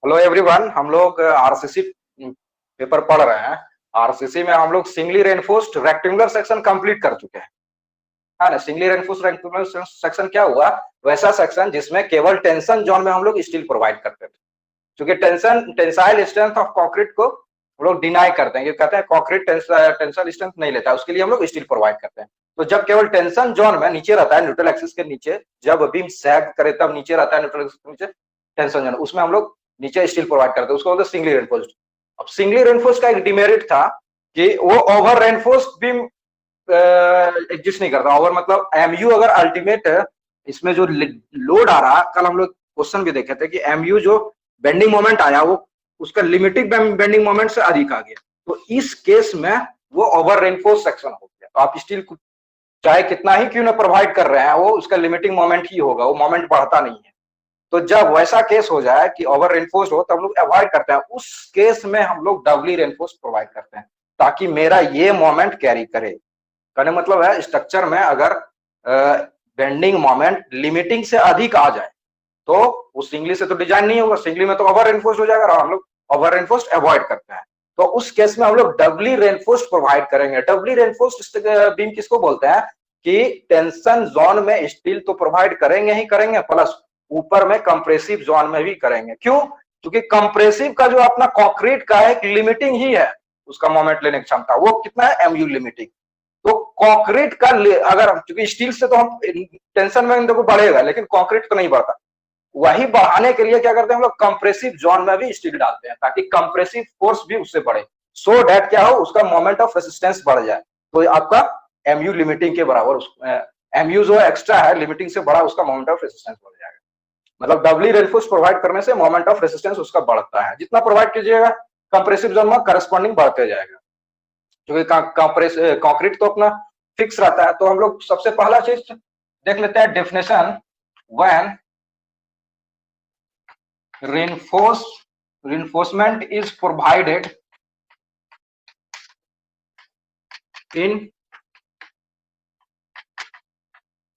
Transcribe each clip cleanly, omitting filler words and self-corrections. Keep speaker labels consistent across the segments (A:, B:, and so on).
A: Hello everyone, हम लोग RCC paper पढ़ रहे हैं। आरसीसी में हम लोग singly reinforced rectangular section complete कर चुके हैं। है ना। सिंगली रेनफोर्स्ड रेक्टेंगुलर सेक्शन क्या हुआ? वैसा सेक्शन जिसमें केवल टेंशन जोन में हम लोग स्टील प्रोवाइड करते थे। क्योंकि टेंसाइल स्ट्रेंथ ऑफ कंक्रीट को हम लोग डिनाई करते हैं, कहते हैं कंक्रीट टेंसाइल स्ट्रेंथ नहीं लेता, उसके लिए हम लोग स्टील प्रोवाइड करते हैं। तो जब केवल टेंशन जोन में नीचे रहता है, न्यूट्रल एक्सिस के नीचे, जब बीम सैग करे तब नीचे रहता है न्यूट्रल एक्सिस के नीचे टेंशन जोन, उसमें हम लोग नीचे स्टील प्रोवाइड करते हैं, उसको बोलते हैं सिंगली रेनफोर्स्ड। अब सिंगली रेनफोर्स्ड का एक डिमेरिट था कि वो ओवर रेनफोर्स्ड बीम एग्जिस्ट नहीं करता। ओवर मतलब एमयू अगर अल्टीमेट इसमें जो लोड आ रहा, कल हम लोग क्वेश्चन भी देखे थे कि एमयू जो बेंडिंग मोमेंट आया वो उसका लिमिटिंग बेंडिंग मोमेंट से अधिक आ गया, तो इस केस में वो ओवर रेनफोर्स सेक्शन हो गया। तो आप स्टील चाहे कितना ही क्यों ना प्रोवाइड कर रहे हैं, वो उसका लिमिटिंग मोमेंट ही होगा, वो मोमेंट बढ़ता नहीं है। तो जब वैसा केस हो जाए कि ओवर रेनफोर्स हो, तब हम लोग अवॉइड करते हैं। उस केस में हम लोग डबली रेनफोर्स प्रोवाइड करते हैं ताकि मेरा ये मोमेंट कैरी करे। कहने मतलब है स्ट्रक्चर में अगर बेंडिंग मोमेंट लिमिटिंग से अधिक आ जाए तो वो सिंगली से तो डिजाइन नहीं होगा, सिंगली में तो ओवर रेनफोर्स्ड हो जाएगा और हम लोग ओवर रेनफोर्स्ड अवॉइड करते हैं। तो उस केस में हम लोग डबली रेनफोर्स्ड प्रोवाइड करेंगे। डबली रेनफोर्स्ड बीम किसको बोलते हैं कि टेंशन जोन में स्टील तो प्रोवाइड करेंगे ही करेंगे, प्लस ऊपर में कंप्रेसिव जोन में भी करेंगे। क्यों? क्योंकि कंप्रेसिव का जो अपना कंक्रीट का एक लिमिटिंग ही है, उसका मोमेंट लेने की क्षमता वो कितना है, एमयू लिमिटिंग। तो कंक्रीट का अगर क्योंकि स्टील से तो हम टेंशन में देखो बढ़ेगा, लेकिन कंक्रीट तो नहीं बढ़ता। वही बढ़ाने के लिए क्या करते हैं हम लोग, कंप्रेसिव जोन में भी स्टील डालते हैं ताकि कंप्रेसिव फोर्स भी उससे बढ़े, सो दैट क्या हो, उसका मोमेंट ऑफ रेसिस्टेंस बढ़ जाए। तो आपका एमयू लिमिटिंग के बराबर, एमयू जो एक्स्ट्रा है लिमिटिंग से बड़ा, उसका मोमेंट ऑफ रेसिस्टेंस बढ़ जाएगा। मतलब डबली रेनफोर्स प्रोवाइड करने से मोमेंट ऑफ रेसिस्टेंस उसका बढ़ता है। जितना प्रोवाइड कीजिएगा कंप्रेसिव जोन में करस्पॉन्डिंग बढ़ते जाएगा, क्योंकि कंक्रीट तो अपना फिक्स रहता है। तो हम लोग सबसे पहला चीज देख लेते हैं, definition. When reinforcement is provided in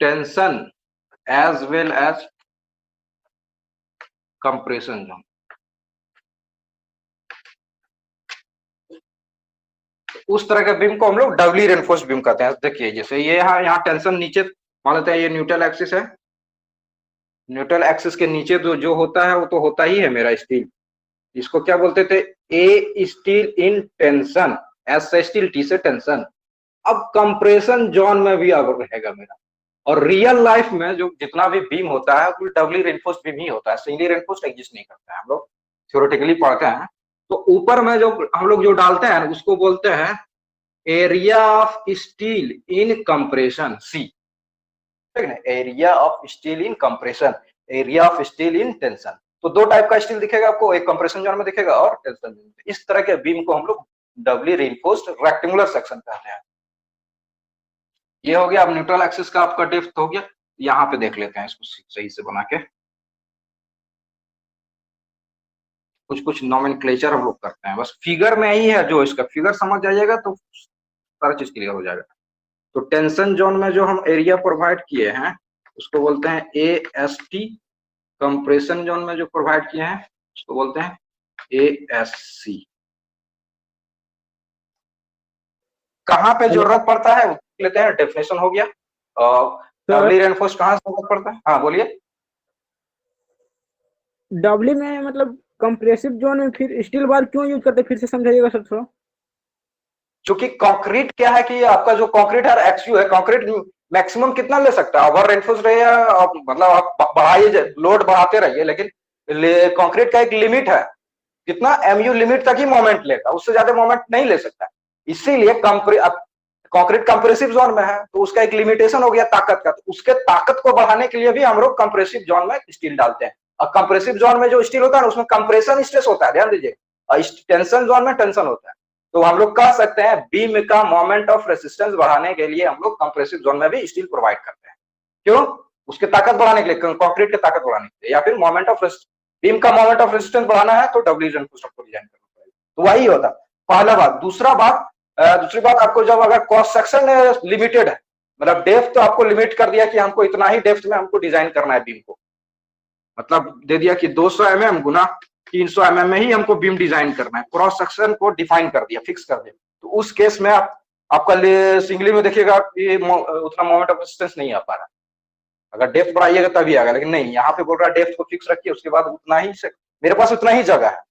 A: tension as well as compression zone। उस तरह के बीम को हम लोग डबली रेनफोर्स्ड बीम कहते हैं। देखिए जैसे ये यहाँ टेंशन नीचे मान लेते हैं, ये न्यूट्रल एक्सिस है, न्यूट्रल एक्सिस के नीचे जो होता है वो तो होता ही है मेरा स्टील। इसको क्या बोलते थे, ए स्टील इन टेंशन, एस से स्टील, टी से टेंशन। अब कंप्रेशन जोन में भी अब रहेगा मेरा। और रियल लाइफ में जो जितना भी बीम होता है वो डबली रेनफोर्स्ड बीम ही होता है, सिंगली रेनफोर्स्ड एग्जिस्ट नहीं करता है। हम लोग थ्योरेटिकली पढ़ते हैं। तो ऊपर में जो हम लोग जो डालते हैं उसको बोलते हैं area of steel in compression, C, ठीक है। Area of steel in compression, area of steel in tension. तो दो टाइप का स्टील दिखेगा आपको, एक कंप्रेशन जोन में दिखेगा और टेंशन जोन में। इस तरह के बीम को हम लोग डबली रेनफोर्स्ड रेक्टेंगुलर सेक्शन कहते हैं। ये हो गया। अब न्यूट्रल एक्सिस का आपका डेप्थ हो गया। यहाँ पे देख लेते हैं इसको सही से बना के। कुछ कुछ नॉमेनक्लेचर हम लोग करते हैं, बस फिगर में ही है, जो इसका फिगर समझ जाइएगा तो सारा चीज क्लियर हो जाएगा। तो टेंशन जोन में जो हम एरिया प्रोवाइड किए हैं उसको बोलते हैं A S T. Compression zone में जो प्रोवाइड किए हैं उसको बोलते हैं ए एस सी। कहाँ पे जरूरत पड़ता है लेते हैं, डेफिनेशन हो गया। डबली रेनफोर्स्ड कहाँ से जरूरत पड़ता है? हाँ बोलिए।
B: डबली में मतलब कंप्रेसिव जोन में फिर स्टील बार क्यों यूज करते, फिर से समझाइएगा सर थोड़ा।
A: क्योंकि कंक्रीट क्या है कि आपका जो कंक्रीट है एक्सयू है, कंक्रीट मैक्सिमम कितना ले सकता है, ओवर रेनफोर्स रहे आप, मतलब आप बढ़ाइए, लोड बढ़ाते रहिए, लेकिन कंक्रीट का एक लिमिट है, कितना एमयू लिमिट तक ही मोमेंट लेगा, उससे ज्यादा मोमेंट नहीं ले सकता। इसीलिए कंक्रीट कंप्रेसिव जोन में है तो उसका एक लिमिटेशन हो गया ताकत का। तो उसके ताकत को बढ़ाने के लिए भी हम लोग कंप्रेसिव जोन में स्टील डालते हैं। और कंप्रेसिव जोन में जो स्टील होता है ना उसमें कंप्रेशन स्ट्रेस होता है, ध्यान दीजिए। और टेंशन जोन में टेंशन होता है। तो हम लोग कह सकते हैं बीम का मोमेंट ऑफ रेसिस्टेंस बढ़ाने के लिए हम लोग कंप्रेसिव जोन में भी स्टील प्रोवाइड करते हैं। क्यों? उसके ताकत बढ़ाने के लिए, कंक्रीट की ताकत बढ़ाने के लिए, या फिर मोमेंट ऑफ बीम का मोमेंट ऑफ रेसिस्टेंस बढ़ाना है तो डबली रेनफोर्स्ड आपको डिजाइन करना पड़ेगा। तो वही होता पहला बात। दूसरी बात आपको जब अगर क्रॉस सेक्शन लिमिटेड है, मतलब डेप्थ तो आपको लिमिट कर दिया कि हमको इतना ही डेप्थ में हमको डिजाइन करना है बीम को, मतलब दे दिया कि 200 mm गुना 300 mm में ही हमको बीम डिजाइन करना है, क्रॉस सेक्शन को डिफाइन कर दिया, फिक्स कर दिया, तो उस केस में आपका सिंगली में देखिएगा ये उतना मोमेंट ऑफ रेजिस्टेंस नहीं आ पा रहा। अगर डेप्थ बढ़ाइएगा तभी आएगा, लेकिन नहीं, यहाँ पे बोल रहा है डेप्थ को फिक्स रखिए, उसके बाद उतना ही मेरे पास उतना ही जगह है,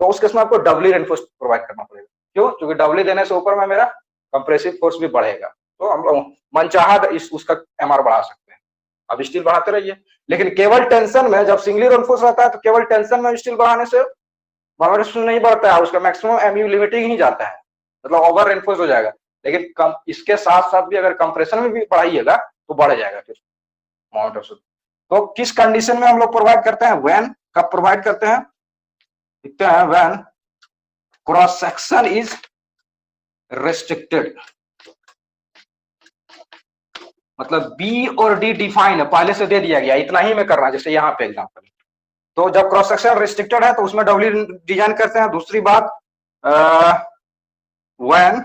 A: तो उस केस में आपको डबली रेनफोर्स प्रोवाइड करना पड़ेगा। क्यों? क्योंकि डबली देने से ऊपर में मेरा कंप्रेसिव फोर्स भी बढ़ेगा, तो हम लोग मनचाहा उसका एमआर बढ़ा सकते हैं। अब स्टील बढ़ाते रहिए, लेकिन केवल टेंशन में जब सिंगली रेनफोर्स रहता है तो केवल टेंशन में स्टील बढ़ाने से मोमेंट नहीं बढ़ता है, उसका मैक्सिमम एमयू लिमिटिंग ही जाता है, मतलब ओवर रेनफोर्स हो जाएगा। लेकिन कम इसके साथ साथ भी अगर कंप्रेशन में भी बढ़ाइएगा तो बढ़ जाएगा फिर मोमेंट ऑफ। तो किस कंडीशन में हम लोग प्रोवाइड करते हैं? व्हेन, कब प्रोवाइड करते हैं? लिखते हैं when cross section is restricted, मतलब बी और डी डिफाइन है, पहले से दे दिया गया, इतना ही में करना, जैसे यहाँ पे एग्जांपल। तो जब क्रॉस सेक्शन रेस्ट्रिक्टेड है तो उसमें डबली डिजाइन करते हैं। दूसरी बात, when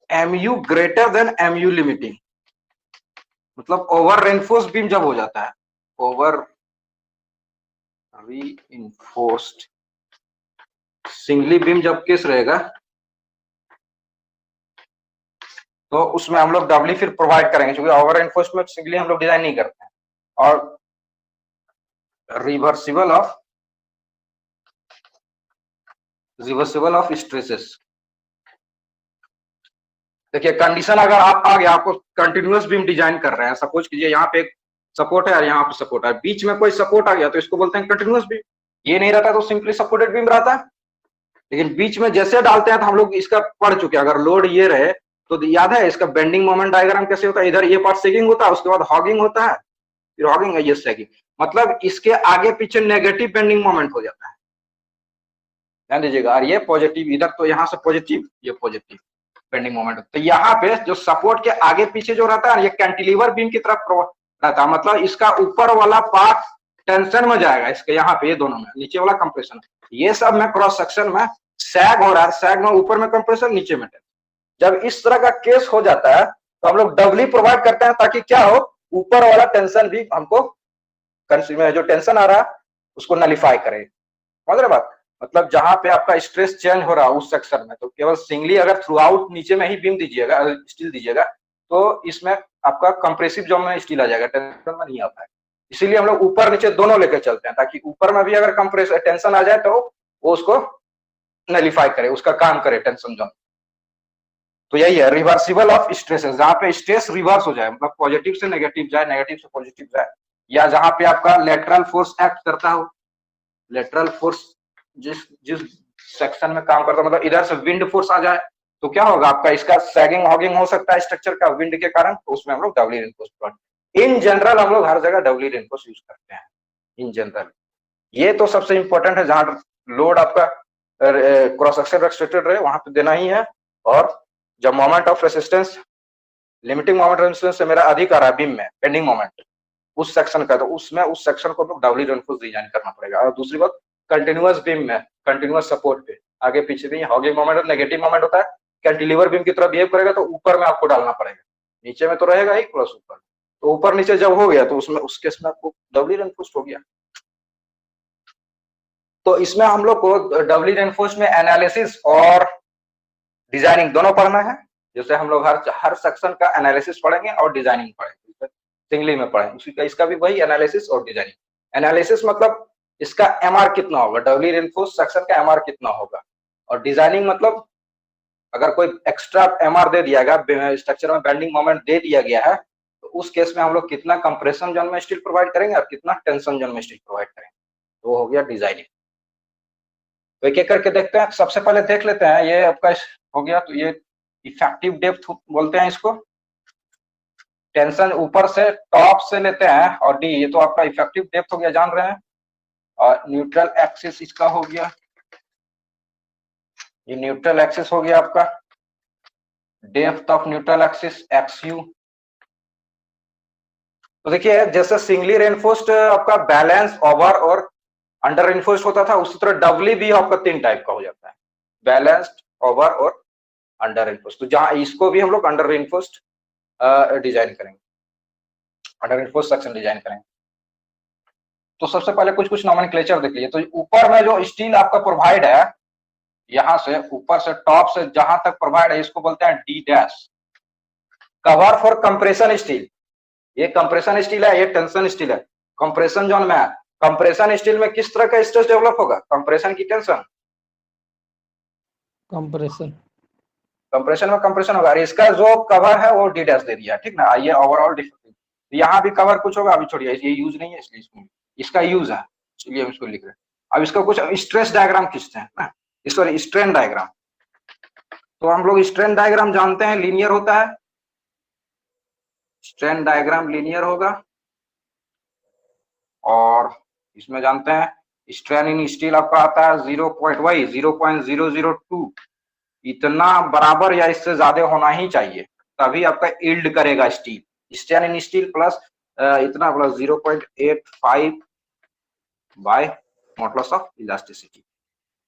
A: MU greater than MU limiting, मतलब ओवर रेनफोर्स बीम जब हो जाता है, ओवर रीइंफोर्स्ड सिंगली बीम जब केस रहेगा तो उसमें हम लोग डबली फिर प्रोवाइड करेंगे, क्योंकि ओवर रेनफोर्स में सिंगली हम लोग डिजाइन नहीं करते हैं। और रिवर्सिबल ऑफ स्ट्रेसेस, देखिए कंडीशन अगर आप आ गया, आपको कंटिन्यूअस बीम डिजाइन कर रहे हैं, सपोज कीजिए यहाँ पे एक सपोर्ट है और यहाँ पे सपोर्ट है, बीच में कोई सपोर्ट आ गया तो इसको बोलते हैं कंटिन्यूअस बीम। ये नहीं रहता तो सिंपली सपोर्टेड बीम रहता है, लेकिन बीच में जैसे डालते हैं तो हम लोग इसका पढ़ चुके हैं, अगर लोड ये रहे तो याद है इसका बेंडिंग मोमेंट डायग्राम कैसे होता है, इधर ये पार्ट सेगिंग होता है, उसके बाद हॉगिंग होता है, फिर हॉगिंग है, ये सेगिंग, मतलब इसके आगे पीछे नेगेटिव बेंडिंग मोमेंट हो जाता है, ध्यान दीजिएगा। और ये पॉजिटिव, इधर तो यहाँ से पॉजिटिव, ये पॉजिटिव बेंडिंग मोमेंट। तो यहाँ पे जो सपोर्ट के आगे पीछे जो रहता है ये कैंटिलीवर बीम की तरफ रहता है, मतलब इसका ऊपर वाला पार्ट टेंशन में जाएगा, इसके यहाँ पे ये दोनों में, नीचे वाला कंप्रेशन। ये सब में क्रॉस सेक्शन में सैग हो रहा है, सैग में ऊपर में कंप्रेशन, नीचे में टेंशन। जब इस तरह का केस हो जाता है तो हम लोग डबली प्रोवाइड करते हैं, ताकि क्या हो, ऊपर वाला टेंशन भी हमको जो टेंशन आ रहा है उसको नलिफाई करे। समझ रहे बात? मतलब जहां पे आपका स्ट्रेस चेंज हो रहा है उस सेक्शन में, तो केवल सिंगली अगर थ्रू आउट नीचे में ही बीम दीजिएगा, स्टील दीजिएगा, तो इसमें आपका कंप्रेसिव जोन में स्टील आ जाएगा, टेंशन में नहीं आता है। इसीलिए हम लोग ऊपर नीचे दोनों लेकर चलते हैं, ताकि ऊपर में भी अगर कंप्रेस टेंशन आ जाए तो वो उसको नलिफाई करे, उसका काम करे टेंशन जोन। तो यही है रिवर्सिबल ऑफ स्ट्रेसेस, जहां पे स्ट्रेस रिवर्स हो जाए, मतलब पॉजिटिव से नेगेटिव जाए, नेगेटिव से पॉजिटिव जाए, या जहां पे आपका लेटरल फोर्स एक्ट करता हो, लेटरल फोर्स जिस सेक्शन में काम करता है, मतलब इधर से विंड फोर्स आ जाए तो क्या होगा आपका, इसका सैगिंग हॉगिंग हो सकता है स्ट्रक्चर का विंड के कारण, तो उसमें हम लोग डबली रेनफोर्स, इन जनरल हम लोग हर जगह डबली रेनफोर्स यूज करते हैं इन जनरल। ये तो सबसे इंपॉर्टेंट है, जहां लोड आपका क्रॉस सेक्शन रेस्ट्रिक्टेड रहे वहां पे देना ही है। और जब moment of resistance, limiting moment resistance से मेरा अधिक आ रहा है बीम में, बेंडिंग मोमेंट उस सेक्शन का, तो उसमें उस सेक्शन को तो डबली रेनफोर्स डिजाइन करना पड़ेगा। और दूसरी बात, कंटिन्यूअस बीम में, कंटिन्यूअस सपोर्ट पे आगे पीछे भी हॉगिंग मोमेंट और नेगेटिव मोमेंट होता है, कैंटिलीवर बीम की तरफ बिहेव करेगा तो ऊपर में आपको डालना पड़ेगा, नीचे में तो रहेगा ही प्लस ऊपर, तो ऊपर नीचे जब हो गया तो उसमें उस केस में आपको डबली रेनफोर्स हो गया। तो इसमें हम लोग को डबली रेनफोर्स में एनालिसिस और डिजाइनिंग दोनों पढ़ना है। जैसे हम लोग हर सेक्शन का एनालिसिस पढ़ेंगे और डिजाइनिंग पढ़ेंगे, सिंगली में पढ़ेंगे, उसी का इसका भी वही एनालिसिस और डिजाइनिंग। एनालिसिस मतलब इसका एमआर कितना होगा, डबली रेनफोर्स सेक्शन का एमआर कितना होगा, और डिजाइनिंग मतलब अगर कोई एक्स्ट्रा एमआर दे दिया गया, स्ट्रक्चर में बेंडिंग मोमेंट दे दिया गया है, तो उस केस में हम लोग कितना कंप्रेशन जोन में स्टील प्रोवाइड करेंगे और कितना टेंशन जोन में स्टील प्रोवाइड करेंगे, तो हो गया डिजाइनिंग। तो एक एक करके देखते हैं। सबसे पहले देख लेते हैं, ये आपका हो गया, तो ये इफेक्टिव डेप्थ बोलते हैं इसको, टेंशन ऊपर से टॉप से लेते हैं, और डी ये तो आपका इफेक्टिव डेप्थ हो गया, जान रहे हैं। और न्यूट्रल एक्सिस इसका हो गया, ये न्यूट्रल एक्सिस हो गया आपका, डेप्थ ऑफ न्यूट्रल एक्सिस एक्सयू। तो देखिए जैसे सिंगली रेनफोर्स्ड आपका बैलेंस, ओवर और अंडर रेनफोर्स्ड होता था, उसी तरह डबली भी आपका 3 टाइप का हो जाता है, बैलेंस्ड, ओवर और अंडर रेनफोर्स्ड। तो जहां इसको भी हम लोग अंडर रेनफोर्स्ड डिजाइन करेंगे, अंडर रेनफोर्स्ड सेक्शन डिजाइन करेंगे। तो सबसे पहले कुछ कुछ नॉमेनक्लेचर देख लीजिए। तो ऊपर में जो स्टील आपका प्रोवाइड है, यहां से ऊपर से टॉप से जहां तक प्रोवाइड है, इसको बोलते हैं D dash. Cover for compression steel, ये कंप्रेशन स्टील है, ये टेंशन स्टील है, कंप्रेशन जोन में है। कंप्रेशन स्टील में किस तरह का स्ट्रेस डेवलप होगा? कंप्रेशन की टेंशन,
B: कंप्रेशन।
A: कंप्रेशन में कंप्रेशन होगा। इसका जो कवर है वो डी डैश दे दिया, ठीक ना। ये ओवरऑल डिफरेंस, यहाँ भी कवर कुछ होगा, अभी छोड़िए, ये यूज नहीं है इसलिए इसको, इसका यूज है इसलिए हम इसको लिख रहे हैं। अब इसका कुछ स्ट्रेस डायग्राम खींचते हैं ना, सॉरी स्ट्रेन डायग्राम। तो हम लोग स्ट्रेन डायग्राम जानते हैं लीनियर होता है, स्ट्रेन डायग्राम लीनियर होगा। और इसमें जानते हैं स्ट्रेन इन स्टील आपका आता है 0.002, इतना बराबर या इससे ज्यादा होना ही चाहिए, तभी आपका यील्ड करेगा steel. Strain in steel plus इतना plus 0.85 by modulus of elasticity,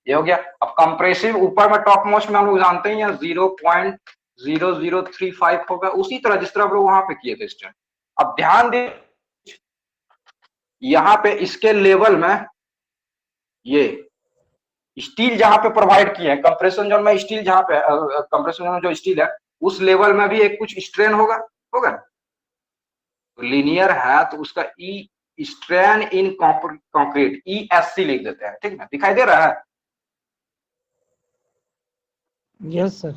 A: ये हो गया। अब कंप्रेसिव ऊपर में टॉप मोस्ट में हम लोग जानते हैं 0.0035 होगा, उसी तरह जिस तरह हम लोग वहां पे किए थे स्ट्रेन। अब ध्यान दें यहाँ पे इसके लेवल में ये स्टील जहां पे प्रोवाइड किए हैं, कंप्रेशन जोन में स्टील जहां पे कंप्रेशन जोन में जो स्टील है उस लेवल में भी एक कुछ स्ट्रेन होगा, होगा। तो लीनियर है तो उसका ई स्ट्रेन इन कंक्रीट ESC लिख देते हैं, ठीक ना। दिखाई दे रहा है?
B: Yes sir.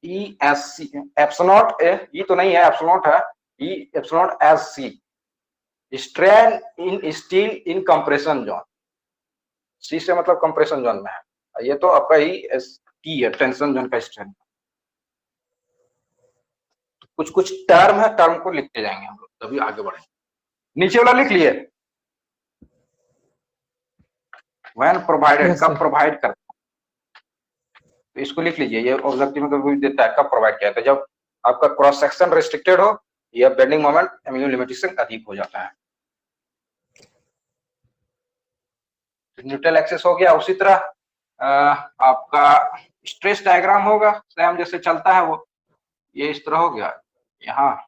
A: ESC एप्सिलॉन, ये तो नहीं है एप्सिलॉन है, E epsilon SC, strain in steel in compression zone. C से मतलब कंप्रेशन जोन में है, ये तो आपका EST है, टेंशन जोन का स्ट्रेन। कुछ कुछ टर्म है, टर्म को लिखते जाएंगे हम लोग तभी आगे बढ़ेंगे। नीचे वाला लिख लिए, व्हेन प्रोवाइडेड, कब प्रोवाइड करता है, तो इसको लिख लीजिए। ये ऑब्जेक्टिव में कभी देता है कब प्रोवाइड किया, तो जब आपका क्रॉस सेक्शन रिस्ट्रिक्टेड हो या बेंडिंग मोमेंट एमिनो लिमिटेशन अधिक हो जाता है। न्यूट्रल एक्सेस हो गया। उसी तरह आपका स्ट्रेस डायग्राम होगा, सेम जैसे चलता है वो, ये इस तरह हो गया। यहाँ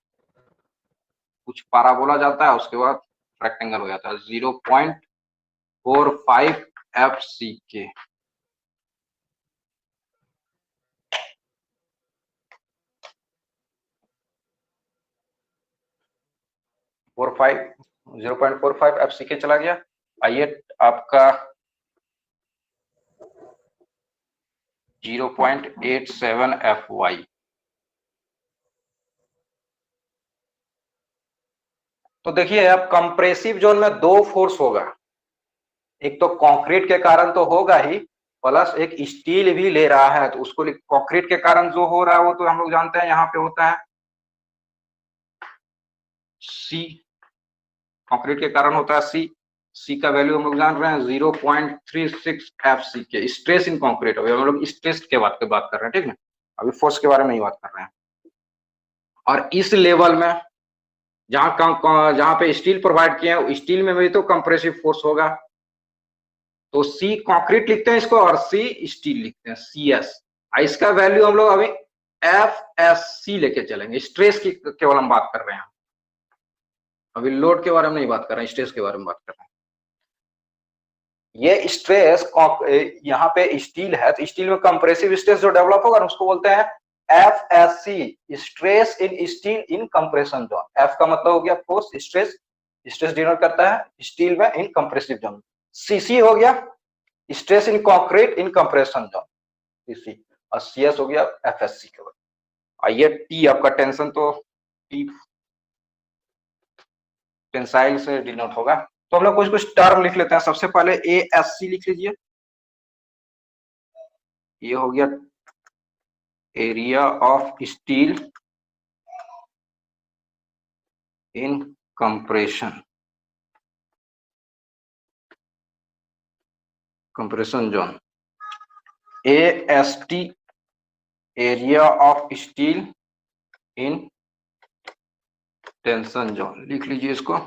A: कुछ पैराबोला जाता है, उसके बाद रेक्टेंगल हो जाता है 0.45 FCK। फोर फाइव 0.45 FCK चला गया। आइए आपका 0.87 FY। तो देखिए अब कंप्रेसिव जोन में दो फोर्स होगा, एक तो कंक्रीट के कारण तो होगा ही, प्लस एक स्टील भी ले रहा है, तो उसको कंक्रीट के कारण जो हो रहा है वो तो हम लोग जानते हैं यहाँ पे होता है C, कंक्रीट के कारण होता है C का वैल्यू हम लोग जान रहे हैं 0.36 FCK। स्ट्रेस इन कंक्रीट, अभी हम लोग स्ट्रेस के बात कर रहे हैं, ठीक है, अभी फोर्स के बारे में ही बात कर रहे हैं। और इस लेवल में जहां पे स्टील प्रोवाइड किए हैं, स्टील में भी तो कंप्रेसिव फोर्स होगा, तो C कंक्रीट लिखते हैं इसको और C स्टील लिखते हैं CS। इसका वैल्यू हम लोग अभी FSC लेके चलेंगे। स्ट्रेस की केवल हम बात कर रहे हैं, अभी लोड के बारे में नहीं बात कर रहे हैं, स्ट्रेस के बारे में बात कर रहे हैं। ये स्ट्रेस यहाँ पे स्टील है, तो स्टील में कंप्रेसिव स्ट्रेस जो डेवलप होगा उसको बोलते हैं FSC, stress in steel in compression zone. F का मतलब हो गया फोर्स, स्ट्रेस, स्ट्रेस डिनोट करता है स्टील में इन कंप्रेसिव जोन। CC हो गया stress in concrete in compression zone, CC, और CS हो गया FSC के बाद। आइए T आपका टेंशन, तो T टेंसाइल से डिनोट होगा। तो हम लोग कुछ कुछ टर्म लिख लेते हैं। सबसे पहले ASC लिख लीजिए, ये हो गया area of steel in compression zone. AST area of steel in tension zone, लिख लीजिए इसको।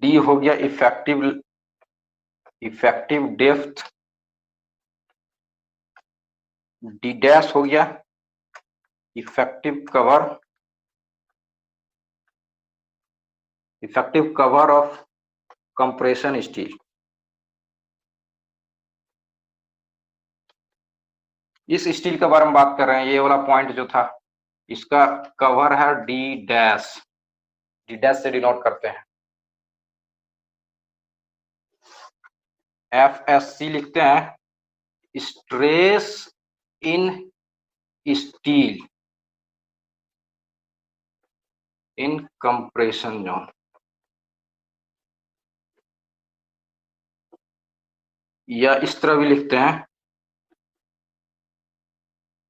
A: D हो गया इफेक्टिव डेप्थ, D डैश हो गया effective cover, effective cover of compression steel. इस स्टील के बारे में बात कर रहे हैं, ये वाला पॉइंट जो था इसका कवर है डी डैश, डी डैश से डिनोट करते हैं। FSC लिखते हैं, stress in steel in compression zone, या इस तरह भी लिखते हैं,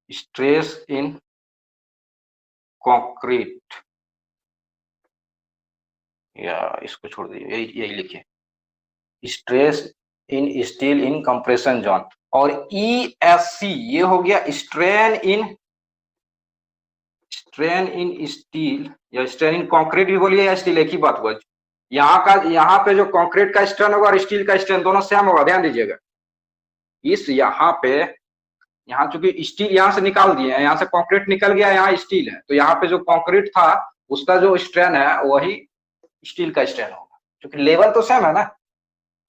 A: स्ट्रेस इन कंक्रीट, या इसको छोड़ दीजिए, यही लिखिए, stress in steel in compression zone. और ESC ये हो गया स्ट्रेन इन स्टील, या स्ट्रेन इन कंक्रीट भी बोलिए या स्टील, एक ही बात हुआ। यहाँ पे जो कंक्रीट का स्ट्रेन होगा और स्टील का स्ट्रेन दोनों सेम होगा, ध्यान दीजिएगा। इस यहाँ चूंकि स्टील यहाँ से निकाल दिए हैं, यहाँ से कंक्रीट निकल गया, यहाँ स्टील है, तो यहाँ पे जो कंक्रीट था उसका जो स्ट्रेन है वही स्टील का स्ट्रेन होगा, क्योंकि लेवल तो सेम है ना।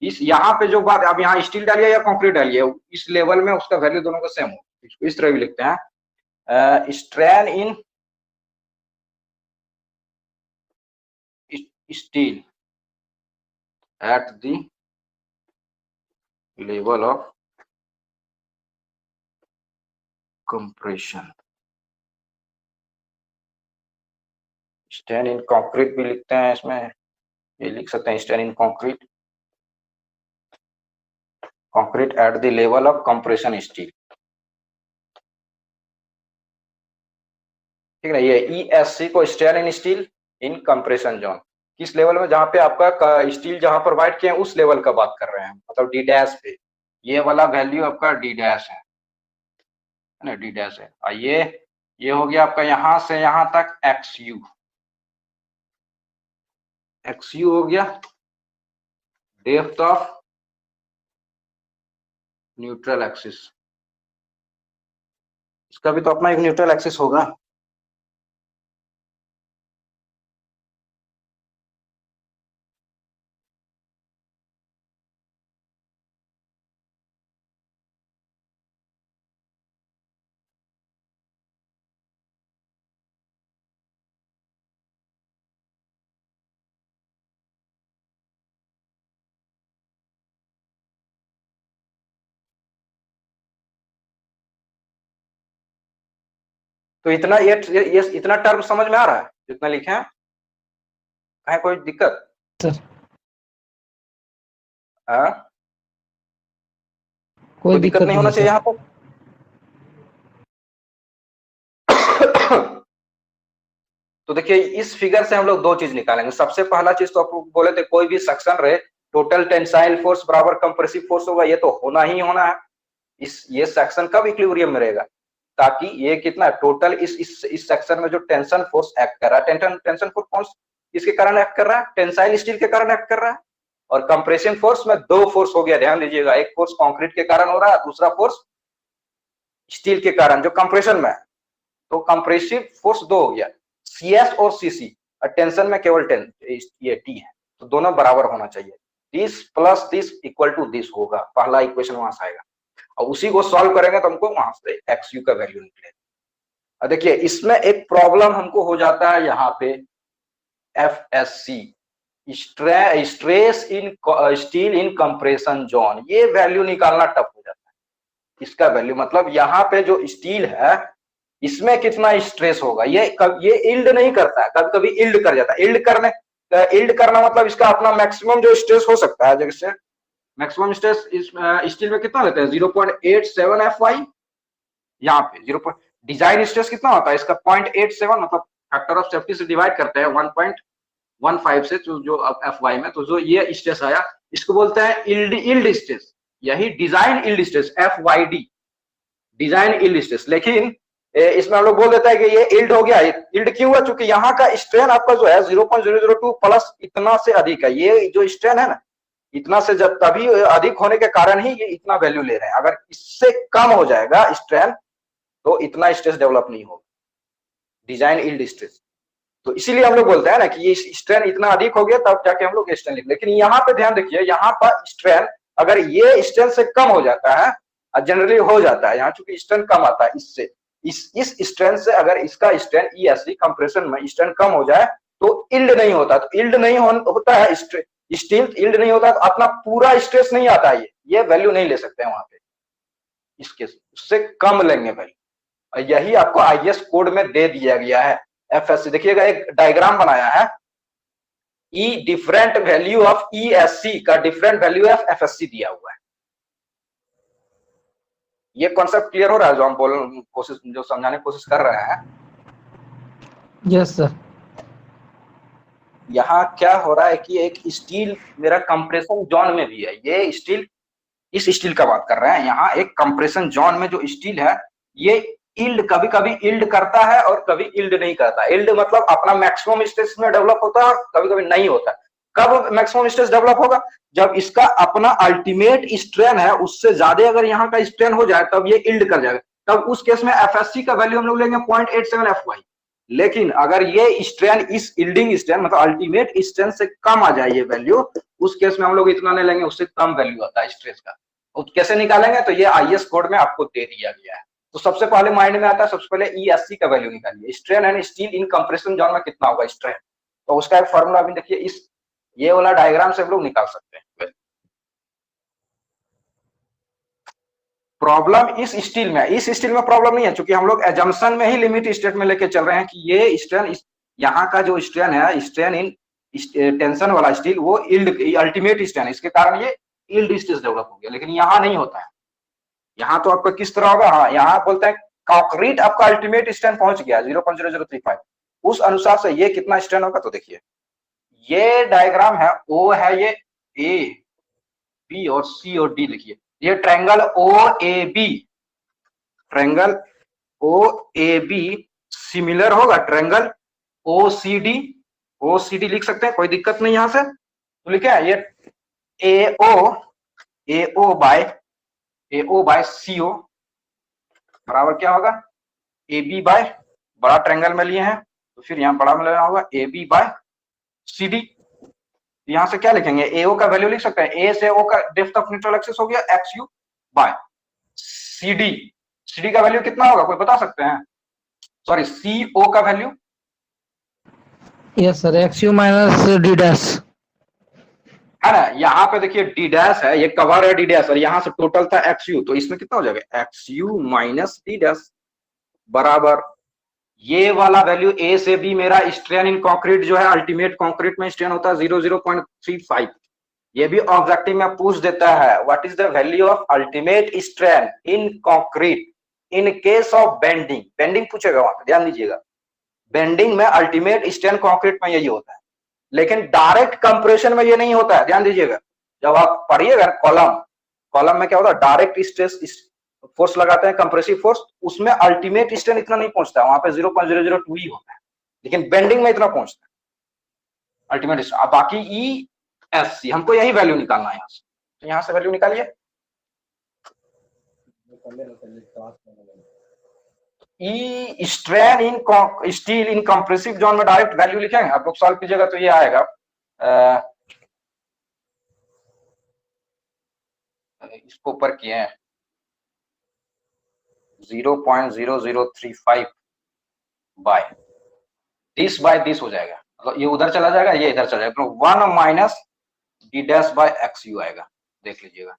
A: इस यहाँ पे जो बात, अब यहाँ स्टील डालिए या कंक्रीट डालिए, इस लेवल में उसका वैल्यू दोनों का सेम हो। इसको इस तरह भी लिखते हैं, strain in steel at the level of compression. Strain in concrete भी लिखते हैं, इसमें ये लिख सकते हैं, strain in concrete at the level of compression steel, ठीक है। ये ESC को strain in steel in compression zone, किस लेवल में, जहां पे आपका स्टील जहां प्रोवाइड किए हैं उस लेवल का बात कर रहे हैं, मतलब डी डैश पे। ये वाला वैल्यू आपका डी डैश है ना, डी डैश है। और ये हो गया आपका यहां से यहां तक XU हो गया डेप्थ ऑफ न्यूट्रल एक्सिस। इसका भी तो अपना एक न्यूट्रल एक्सिस होगा। तो इतना ये इतना टर्म समझ में आ रहा है जितना लिखे हैं, है कोई दिक्कत?
B: सर
A: कोई दिक्कत नहीं होना चाहिए यहाँ पर। तो देखिए इस फिगर से हम लोग दो चीज निकालेंगे। सबसे पहला चीज तो आपको बोले थे, कोई भी सेक्शन रहे टोटल टेंसाइल फोर्स बराबर कंप्रेसिव फोर्स होगा, ये तो होना ही होना है। ये सेक्शन कब इक्विलिब्रियम में रहेगा, ताकि ये कितना टोटल इस सेक्शन में जो टेंशन फोर्स एक्ट कर रहा है, टेंशन फोर्स कौन किसके कारण एक्ट कर रहा है, टेंसाइल स्टील के कारण एक्ट कर रहा है। और कंप्रेसिव फोर्स में दो फोर्स हो गया, ध्यान दीजिएगा, एक फोर्स कंक्रीट के कारण हो रहा है, दूसरा फोर्स स्टील के कारण जो कंप्रेशन में है। तो कंप्रेसिव फोर्स दो हो गया, CS और CC, और टेंशन में केवल ये T है, तो दोनों बराबर होना चाहिए। This plus this equal to this होगा, पहला इक्वेशन वहां से आएगा, और उसी को सॉल्व करेंगे तो हमको वहां से XU का वैल्यू निकलेगा। देखिए इसमें एक प्रॉब्लम हमको हो जाता है यहाँ पे, FSC stress in steel in compression zone, ये वैल्यू निकालना टफ हो जाता है। इसका वैल्यू मतलब यहाँ पे जो स्टील है इसमें कितना स्ट्रेस होगा, ये इल्ड नहीं करता है, कभी कभी इल्ड कर जाता है। इल्ड करना मतलब इसका अपना मैक्सिमम जो स्ट्रेस हो सकता है, जैसे मैक्सिमम स्ट्रेस इस स्टील में कितना लेते हैं 0.87 FY, यहाँ पे 0. डिजाइन स्ट्रेस कितना होता है इसका 0.87, मतलब फैक्टर ऑफ सेफ्टी से डिवाइड करते हैं 1.15 से, जो FY में, तो जो ये स्ट्रेस आया इसको बोलते हैं इल्ड स्ट्रेस, यही design yield stress FYD, design yield stress. लेकिन इसमें हम लोग बोल देता है कि ये इल्ड हो गया। इल्ड क्यों हुआ, क्योंकि यहाँ का स्ट्रेन आपका जो है 0.002 प्लस इतना से अधिक है, ये जो स्ट्रेन है ना इतना से, जब तभी अधिक होने के कारण ही ये इतना वैल्यू ले रहे हैं। अगर इससे कम हो जाएगा स्ट्रेन तो इतना स्ट्रेस डेवलप नहीं होगा, डिजाइन इल्ड स्ट्रेस। तो इसीलिए हम लोग बोलते हैं ना कि ये स्ट्रेन इतना अधिक हो गया तब जाके हम लोग स्ट्रेन लिख। लेकिन यहाँ पे ध्यान देखिए, यहाँ पर स्ट्रेन अगर ये स्ट्रेन से कम हो जाता है, जनरली हो जाता है यहाँ, चूंकि स्ट्रेन कम आता है इससे, इस स्ट्रेन से अगर इसका स्ट्रेन ESC कंप्रेशन में स्ट्रेन कम हो जाए तो इल्ड नहीं होता। तो इल्ड नहीं होता है, स्टील इल्ड नहीं होता तो अपना पूरा स्ट्रेस नहीं आता है, ये वैल्यू नहीं ले सकते हैं वहां पे, इसके उससे कम लेंगे वैल्यू। यही आपको IS कोड में दे दिया गया है। FSC देखिएगा, एक डायग्राम बनाया है, डिफरेंट वैल्यू ऑफ ESC का डिफरेंट वैल्यू ऑफ FSC दिया हुआ है। ये कॉन्सेप्ट क्लियर हो रहा है जो हम जो समझाने की कोशिश कर रहे हैं?
B: Yes sir.
A: यहाँ क्या हो रहा है कि एक स्टील मेरा कंप्रेशन जोन में भी है, ये स्टील, इस स्टील का बात कर रहे हैं यहाँ, एक कंप्रेशन जोन में जो स्टील है ये इल्ड कभी कभी इल्ड करता है और कभी इल्ड नहीं करता। इल्ड मतलब अपना मैक्सिमम स्ट्रेस में डेवलप होता है और कभी कभी नहीं होता। कब मैक्सिमम स्ट्रेस डेवलप होगा? जब इसका अपना अल्टीमेट स्ट्रेन है उससे ज्यादा अगर यहाँ का स्ट्रेन हो जाए तब ये इल्ड कर जाएगा। तब उस केस में FSC का वैल्यू हम लोग लेंगे 0.87 FY। लेकिन अगर ये स्ट्रेन इस इल्डिंग स्ट्रेन मतलब अल्टीमेट स्ट्रेन से कम आ जाए ये वैल्यू, उस केस में हम लोग इतना नहीं लेंगे, उससे कम वैल्यू आता है स्ट्रेस का। तो कैसे निकालेंगे? तो ये IS कोड में आपको दे दिया गया है। तो सबसे पहले माइंड में आता है, सबसे पहले ESC का वैल्यू निकालिए। Strain and steel in compression zone में कितना होगा स्ट्रेन, तो उसका एक फॉर्मूला अभी देखिए, इस ये वाला डायग्राम से हम लोग निकाल सकते हैं। प्रॉब्लम इस स्टील में प्रॉब्लम नहीं है, क्योंकि हम लोग एजम्पशन में ही लिमिट स्टेट में लेके चल रहे हैं कि ये स्ट्रेन यहाँ का जो स्ट्रेन है, स्ट्रेन इन टेंशन वाला स्टील, वो इल्ड अल्टीमेट स्ट्रेन है, इसके कारण ये इल्ड स्ट्रेस डेवलप हो गया। लेकिन यहाँ नहीं होता है, यहाँ तो आपका किस तरह होगा, हाँ यहाँ बोलते हैं कंक्रीट आपका अल्टीमेट स्ट्रेन पहुंच गया 0.0035, उस अनुसार से ये कितना स्ट्रेन होगा। तो देखिए ये डायग्राम है, O है ये A, B और C और D लिखिए। ये ट्रायंगल OAB सिमिलर होगा ट्रायंगल OCD लिख सकते हैं, कोई दिक्कत नहीं यहाँ से। तो लिखे ये AO बाय CO बराबर क्या होगा, AB बाय, बड़ा ट्रायंगल में लिए हैं तो फिर यहाँ बड़ा में लेना होगा AB बाय CD। यहाँ से क्या लिखेंगे, AO का वैल्यू लिख सकते हैं, A से O का डेप्थ ऑफ न्यूट्रल एक्सिस हो गया XU बाय CD का वैल्यू कितना होगा, कोई बता सकते हैं? सॉरी, CO का value.
B: Yes sir, XU minus D dash
A: है ना। यहाँ पे देखिए D डैश है, ये कवर है D डैश, और यहाँ से टोटल था XU, तो इसमें कितना हो जाएगा XU माइनस D डैश बराबर ये वाला वैल्यू A से B मेरा स्ट्रेन इन कंक्रीट जो है, अल्टीमेट कंक्रीट में स्ट्रेन होता है 0.35। ये भी ऑब्जेक्टिव में पूछ देता है, what is the value of ultimate strain in concrete in case of bending पूछेगा वहां पे, ध्यान दीजिएगा। बेंडिंग में अल्टीमेट स्ट्रेन कंक्रीट में यही होता है, लेकिन डायरेक्ट कंप्रेशन में ये नहीं होता है, ध्यान दीजिएगा। जब आप पढ़िएगा कॉलम में क्या होता है, डायरेक्ट स्ट्रेस फोर्स लगाते हैं, कंप्रेसिव फोर्स, उसमें अल्टीमेट स्ट्रेन इतना नहीं पहुंचता है, वहां पे 0.002 ही होता है, लेकिन बेंडिंग में इतना पहुंचता है अल्टीमेट स्ट्रेन। बाकी ESC हमको यही वैल्यू निकालना है, यहाँ से, तो यहाँ से वैल्यू निकालिए। Strain in steel in compressive zone में डायरेक्ट वैल्यू लिखेंगे, आप लोग सॉल्व कीजिएगा तो ये आएगा, इसको ऊपर किए हैं 0.0035 बाय दिस हो जाएगा, तो ये उधर चला जाएगा, ये इधर चला जाएगा, तो 1 minus D dash by XU आएगा, देख लीजिएगा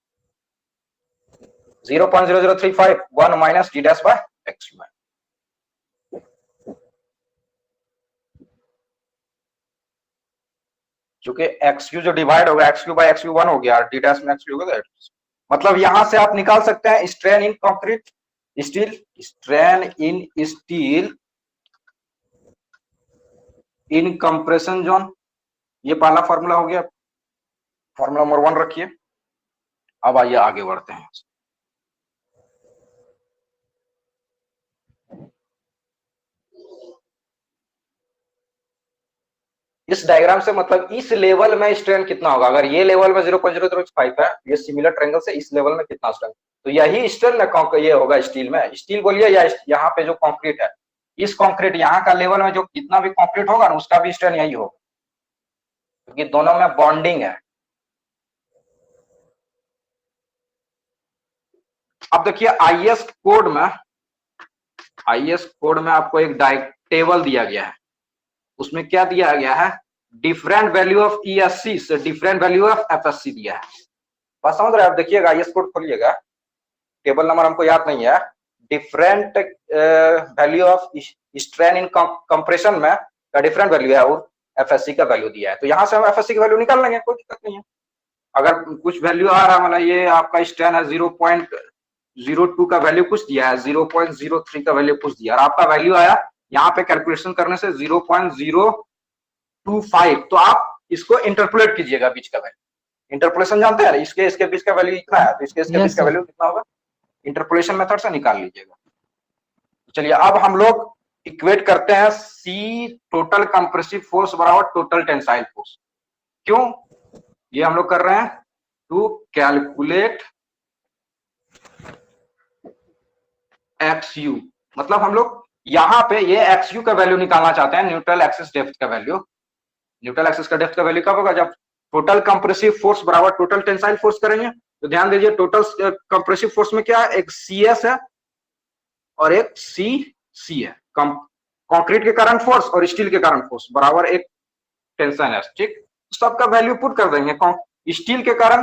A: 0.0035 1 minus D dash by XU है। क्योंकि XU जो डिवाइड होगा, XU बाय XU 1 हो गया, D डैश में XU होगा, मतलब यहां से आप निकाल सकते हैं strain in concrete strain in steel in compression zone. ये पहला फॉर्मूला हो गया, फॉर्मूला नंबर 1 रखिए। अब आइए आगे बढ़ते हैं। इस डायग्राम से मतलब इस लेवल में स्ट्रेन कितना होगा, अगर ये लेवल में 0.035 है, ये सिमिलर ट्रायंगल से इस लेवल में कितना स्ट्रेन, तो यही स्ट्रेन ये होगा स्टील में। स्टील बोलिए या यहाँ पे जो कंक्रीट है, इस कंक्रीट यहाँ का लेवल में जो कितना भी कंक्रीट होगा ना उसका भी स्ट्रेन यही होगा, क्योंकि दोनों में बॉन्डिंग है। अब देखिए आईएस कोड में आपको एक टेबल दिया गया है, उसमें क्या दिया गया है, डिफरेंट वैल्यू ऑफ ईएससी से डिफरेंट वैल्यू ऑफ एफएससी दिया है। बात समझ रहे हैं आप? देखिएगा आईएस कोड खोलिएगा, टेबल नंबर हमको याद नहीं है, different value of strain in compression में का डिफरेंट वैल्यू है और एफएससी का वैल्यू दिया है। तो यहां से हम एफएससी का वैल्यू निकाल लेंगे, कोई दिक्कत नहीं है। अगर कुछ वैल्यू आ रहा है, मतलब ये आपका स्ट्रेन है 0.02 का वैल्यू कुछ दिया है, 0.03 का वैल्यू कुछ दिया, और आपका वैल्यू आया यहाँ पे कैलकुलेशन करने से 0.025, तो आप इसको इंटरपोलेट कीजिएगा बीच का वैल्यू। इंटरपोलेशन जानते हैं, इसके बीच का वैल्यू इतना है, तो इसके बीच का वैल्यू कितना होगा, इंटरपोलेशन मेथड से निकाल लीजिएगा। चलिए अब हम लोग इक्वेट करते हैं सी टोटल कंप्रेसिव फोर्स बराबर टोटल टेंसाइल फोर्स। क्यों ये हम लोग कर रहे हैं, टू कैलकुलेट XU, मतलब हम लोग यहाँ पे ये XU का वैल्यू निकालना चाहते हैं, न्यूट्रल एक्सिस डेप्थ का वैल्यू। न्यूट्रल एक्सिस का डेप्थ का वैल्यू कब होगा, जब टोटल कंप्रेसिव फोर्स बराबर टोटल टेंसाइल फोर्स करेंगे। तो ध्यान दीजिए टोटल कंप्रेसिव फोर्स में क्या है, एक CS है और एक CC है, कंक्रीट के कारण फोर्स और स्टील के कारण फोर्स बराबर एक टेंशन है, ठीक। सबका वैल्यू पुट कर देंगे। स्टील के कारण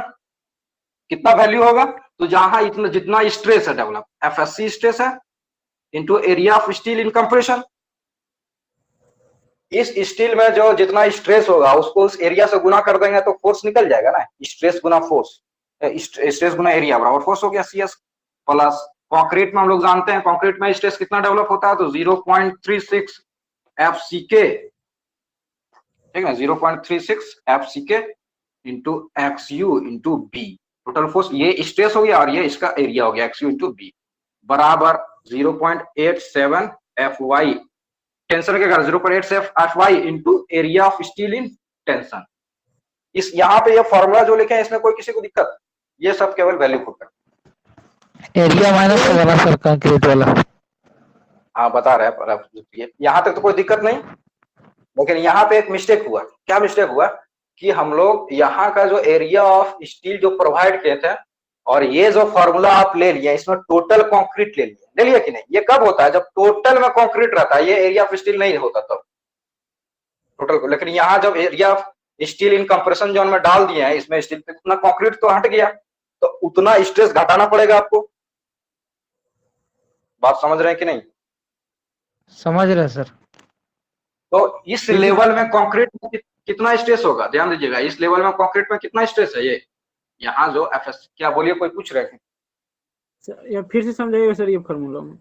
A: कितना वैल्यू होगा, तो जहां इतना जितना स्ट्रेस है डेवलप, एफएससी स्ट्रेस है into area of steel in compression. इस स्टील में जो जितना स्ट्रेस होगा उसको उस एरिया से गुना कर देंगे तो फोर्स निकल जाएगा ना, स्ट्रेस गुना फोर्स, स्ट्रेस गुना एरिया बराबर फोर्स हो गया CS प्लस। कंक्रीट में हम लोग जानते हैं कंक्रीट में स्ट्रेस कितना डेवलप होता है, तो 0.36 FCK, ठीक है, 0.36 FCK into XU into B total force, ये स्ट्रेस हो गया और ये इसका एरिया हो गया XU इंटू B बराबर 0.87 FY टेंशन के कारण 0.87 FY into area of steel in tension. इस यहाँ पे ये फॉर्मूला जो लिखे हैं इसमें कोई किसी को दिक्कत, ये सब केवल वैल्यू पुट कर,
C: एरिया माइनस वाला सर कंक्रीट वाला,
A: हाँ बता रहे हैं, यहाँ तक तो कोई दिक्कत नहीं। लेकिन यहाँ पे एक मिस्टेक हुआ, क्या मिस्टेक हुआ कि हम लोग यहाँ का जो एरिया ऑफ स्टील जो प्रोवाइड किए थे और ये जो फॉर्मूला आप ले लिए इसमें टोटल कंक्रीट ले लिया कि नहीं। ये कब होता है, जब टोटल में कंक्रीट रहता है, ये एरिया ऑफ स्टील नहीं होता तब टोटल को। लेकिन यहाँ जब area of steel in compression zone में डाल दिए हैं, इसमें स्टील पे उतना कंक्रीट तो हट गया, तो उतना स्ट्रेस घटाना पड़ेगा आपको। बात समझ रहे हैं कि नहीं?
C: समझ रहे सर।
A: तो इस लेवल में कंक्रीट में कितना स्ट्रेस होगा, ध्यान दीजिएगा, इस लेवल में कंक्रीट में कितना स्ट्रेस है, ये यहाँ जो एफएस, क्या बोलिए, कोई पूछ रहे हैं
B: या फिर से समझाइएगा सर ये फार्मूला में।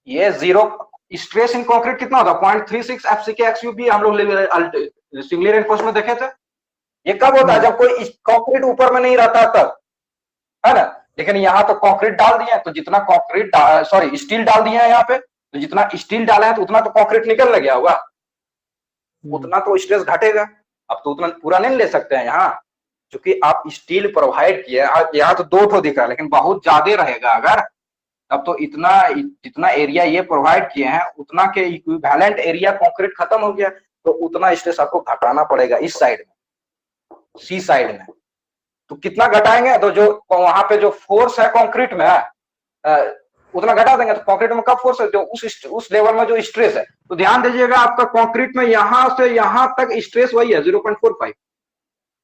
A: ये जीरो स्ट्रेस इन कंक्रीट कितना होता है, 0.36 FCK XUB हम लोग सिंगली रेनफोर्स में देखे थे। ये कब होता है, जब कोई कंक्रीट ऊपर में नहीं रहता तब, है ना। लेकिन यहाँ तो कंक्रीट डाल दिए तो जितना कंक्रीट स्टील डाल दिए हैं यहाँ पे, तो जितना स्टील डाला है तो उतना तो कंक्रीट निकल गया होगा, उतना तो स्ट्रेस घटेगा। अब तो उतना पूरा नहीं ले सकते हैं यहाँ, क्योंकि आप स्टील प्रोवाइड किए, यहाँ तो 2 ठो दिख रहा है लेकिन बहुत ज्यादा रहेगा अगर, तब तो इतना जितना एरिया ये प्रोवाइड किए हैं उतना के इक्विवेलेंट एरिया कंक्रीट खत्म हो गया, तो उतना स्ट्रेस आपको घटाना पड़ेगा इस साइड में, सी साइड में। तो कितना घटाएंगे, तो जो वहां पे जो फोर्स है कंक्रीट में उतना घटा देंगे। तो कंक्रीट में कब फोर्स है, जो उस लेवल में जो स्ट्रेस है, तो ध्यान दीजिएगा आपका कंक्रीट में यहां से यहां तक स्ट्रेस वही है 0.45,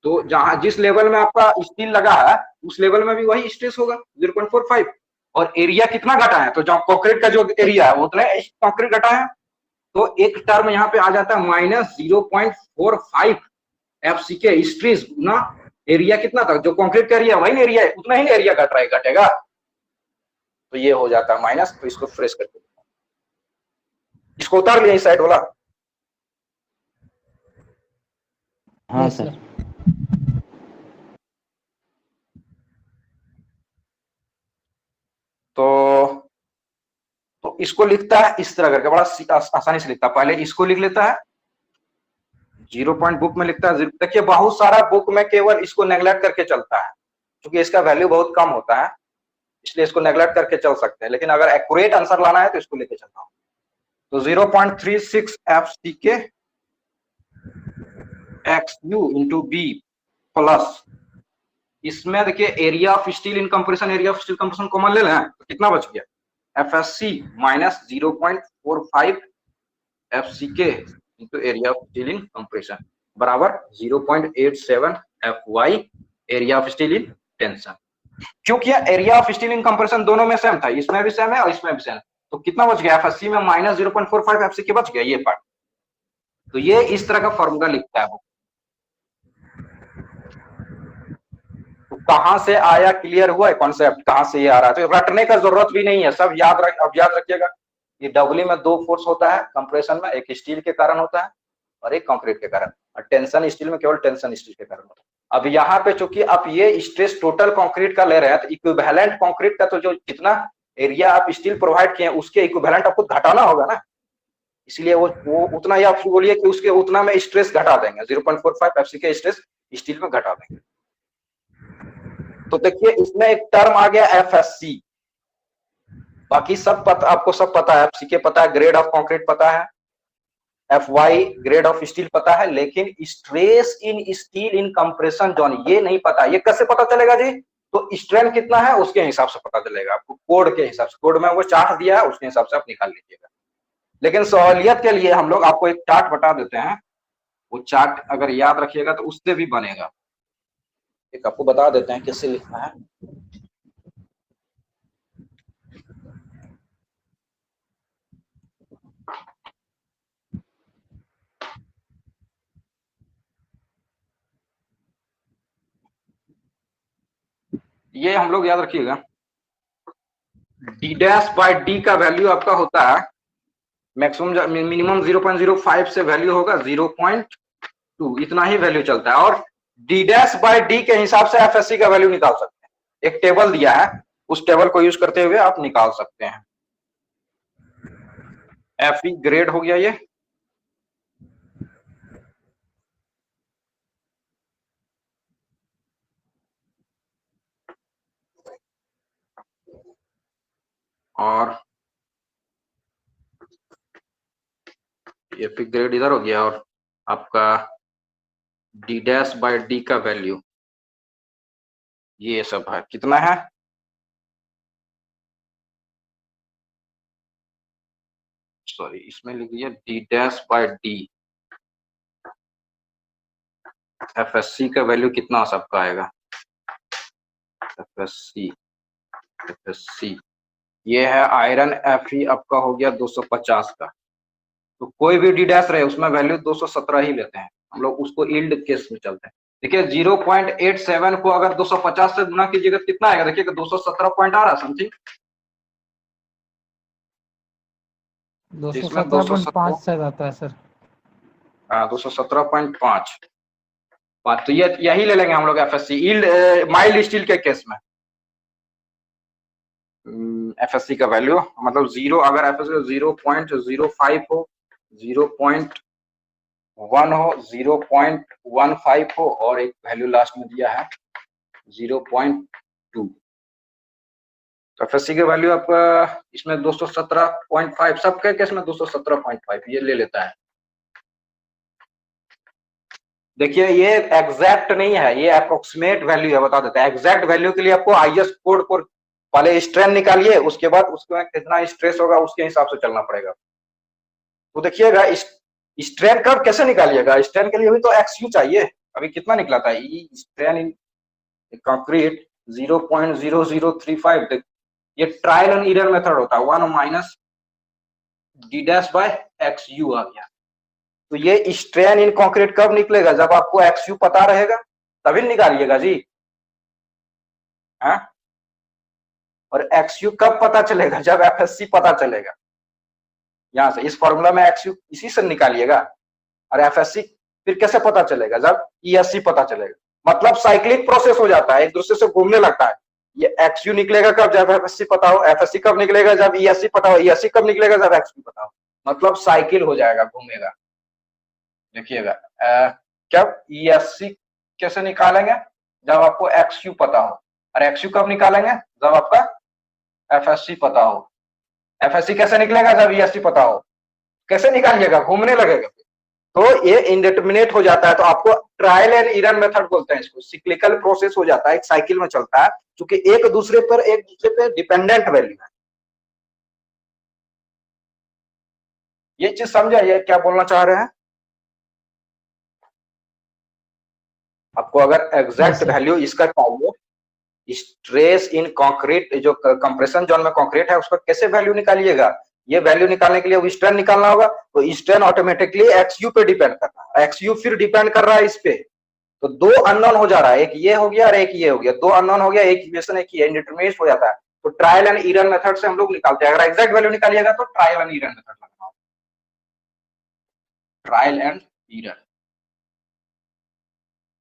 A: तो जहां जिस लेवल में आपका स्टील लगा है उस लेवल में भी वही स्ट्रेस होगा 0.45। और एरिया कितना घटा है, तो जो कंक्रीट का जो एरिया है वो उतना कंक्रीट घटा है, तो एक टर्म यहाँ पे आ जाता है -0.45 FCK स्ट्रेस ना एरिया कितना था, जो कंक्रीट का एरिया वही एरिया है, उतना ही एरिया घटेगा, तो ये हो जाता है माइनस। तो इसको फ्रेश करके इसको उतार लिया इस साइड वाला,
C: हाँ सर।
A: तो इसको लिखता है इस तरह करके, बड़ा आसानी से लिखता है। पहले इसको लिख लेता है, 0 पॉइंट बुक में लिखता है। देखिए बहुत सारा बुक में केवल इसको नेग्लेक्ट करके चलता है, क्योंकि इसका वैल्यू बहुत कम होता है, इसलिए इसको नेग्लेक्ट करके चल सकते हैं। लेकिन अगर एक्यूरेट आंसर लाना है तो इसको लेके चलता हूँ। तो 0.36 एफसी के XU इंटू बी प्लस, इसमें देखिए area of steel in compression, area of steel compression common ले लें तो कितना बच गया, FSC minus 0.45 FCK into area of steel in compression बराबर 0.87 FY area of steel in tension. क्योंकि area of steel in compression दोनों में सेम था, इसमें भी सेम है और इसमें भी सेम, तो कितना बच गया, FSC में माइनस 0.45 FCK बच गया ये पार्ट। तो ये इस तरह का फॉर्मूला लिखता है वो। तो कहां से आया, क्लियर हुआ है कॉन्सेप्ट, कहां से ये आ रहा है, तो रटने का जरूरत भी नहीं है, सब याद रखिएगा। ये डब्ल्यू में दो फोर्स होता है कंप्रेशन में, एक स्टील के कारण होता है और एक कंक्रीट के कारण, और टेंशन स्टील में केवल टेंशन स्टील के कारण होता है। अब यहाँ पे चूंकि आप ये स्ट्रेस टोटल कंक्रीट का ले रहे हैं, तो इक्विवेलेंट कंक्रीट का तो जो जितना एरिया आप स्टील प्रोवाइड किए उसके इक्विवेलेंट आपको घटाना होगा ना, इसलिए वो उतना ही आप बोलिए कि उसके उतना में स्ट्रेस घटा देंगे, 0.45 FCK स्ट्रेस स्टील में घटा देंगे। तो देखिए इसमें एक टर्म आ गया FSC, बाकी सब पता, आपको सब पता है, FCK पता है, ग्रेड ऑफ कंक्रीट पता है, FY ग्रेड ऑफ स्टील पता है, लेकिन stress in steel in compression zone ये नहीं पता। ये कैसे पता चलेगा जी, तो स्ट्रेन कितना है उसके हिसाब से पता चलेगा आपको, कोड के हिसाब से, कोड में वो चार्ट दिया है उसके हिसाब से आप निकाल लीजिएगा। लेकिन सहूलियत के लिए हम लोग आपको एक चार्ट बता देते हैं, वो चार्ट अगर याद रखिएगा तो उससे भी बनेगा। एक आपको बता देते हैं कैसे लिखना है। ये हम लोग याद रखिएगा, d' का वैल्यू आपका होता है मैक्सिमम, मिनिमम 0.05 से वैल्यू होगा 0.2, इतना ही वैल्यू चलता है, और d' के हिसाब से FSC का वैल्यू निकाल सकते हैं। एक टेबल दिया है, उस टेबल को यूज करते हुए आप निकाल सकते हैं। FE ग्रेड हो गया ये, और FE ग्रेड इधर हो गया, और आपका d' का वैल्यू ये सब है, कितना है, सॉरी इसमें लिख दिया d' FSC का वैल्यू कितना सबका आएगा, FSC ये है आयरन Fe आपका हो गया 250 का, तो कोई भी d' रहे उसमें वैल्यू 217 ही लेते हैं हम लोग, उसको यील्ड केस में चलते हैं। देखिए 0.87 को अगर 250 से गुना कीजिएगा कितना आएगा, देखिए 217 पॉइंट आ रहा है समथिंग,
C: 217.5 से आता है सर।
A: हाँ 217.5, तो ये यही ले लेंगे हम लोग FSC यील्ड माइल्ड स्टील के केस में। FSC का वैल्यू मतलब 0, अगर FSC 0.05 हो, 0.1 हो, 0.15 हो, और एक वैल्यू लास्ट में दिया है 0.2, तो FSC के वैल्यू आपका इसमें 217.5, सबके केस में 217.5 ये ले लेता है। देखिए ये एग्जैक्ट नहीं है, ये अप्रोक्सीमेट वैल्यू है, बता देता है। एग्जैक्ट वैल्यू के लिए आपको IS कोड को पहले स्ट्रेन निकालिए, उसके बाद उसमें कितना स्ट्रेस होगा उसके हिसाब से चलना पड़ेगा। तो देखिएगा स्ट्रेन कर्व कैसे निकालिएगा, स्ट्रेन के लिए भी तो XU चाहिए, अभी कितना निकला था स्ट्रेन इन कंक्रीट 0.0035, ये ट्रायल एंड एरर मेथड होता है, 1 माइनस d'/XU आ गया। तो ये स्ट्रेन इन कंक्रीट कब निकलेगा, जब आपको XU पता रहेगा तभी निकालिएगा जी, हाँ। और XU कब पता चलेगा, जब FSC पता चलेगा, यहां से इस फॉर्मूला में XU इसी से निकालिएगा, और FSC फिर कैसे पता चलेगा, जब ESC पता चलेगा। मतलब साइक्लिक प्रोसेस हो जाता है, एक दूसरे से घूमने लगता है। ये XU निकलेगा कब, जब FSC पता हो, FSC कब निकलेगा, जब ESC पता हो, ESC कब निकलेगा, जब XU पता हो, मतलब साइकिल हो जाएगा, घूमेगा। देखिएगा कब ESC कैसे निकालेंगे, जब आपको XU पता हो, और XU कब निकालेंगे, जब आपका FSC पता हो। FSC कैसे निकलेगा, जब ESC पता हो, कैसे निकालिएगा, घूमने लगेगा। तो ये इंडेटरमिनेट हो जाता है, तो आपको ट्रायल एंड एरर मेथड बोलते हैं इसको। सिक्लिकल प्रोसेस हो जाता है, एक साइकिल में चलता है, क्योंकि एक दूसरे पे डिपेंडेंट वैल्यू है। ये चीज समझाइए क्या बोलना चाह रहे हैं। आपको अगर एग्जैक्ट वैल्यू इसका चाहिए, स्ट्रेस इन कंक्रीट, जो कंप्रेशन जोन में कंक्रीट है उसका कैसे वैल्यू निकालिएगा, ये वैल्यू निकालने के लिए स्ट्रेन निकालना होगा। तो स्ट्रेन ऑटोमेटिकली एक्सयू पे डिपेंड कर रहा है, एक्सयू फिर डिपेंड कर रहा है इस पे। तो दो अननोन हो जा रहा है, एक ये हो गया और एक ये हो गया, दो अननोन हो गया, एक इक्वेशन एक ही इंडिटरमिनेट हो जाता है। तो ट्रायल एंड एरर मेथड से हम लोग निकालते हैं। अगर एग्जैक्ट वैल्यू निकालिएगा तो ट्रायल एंड एरर मेथड लगाना होगा। ट्रायल एंड एरर,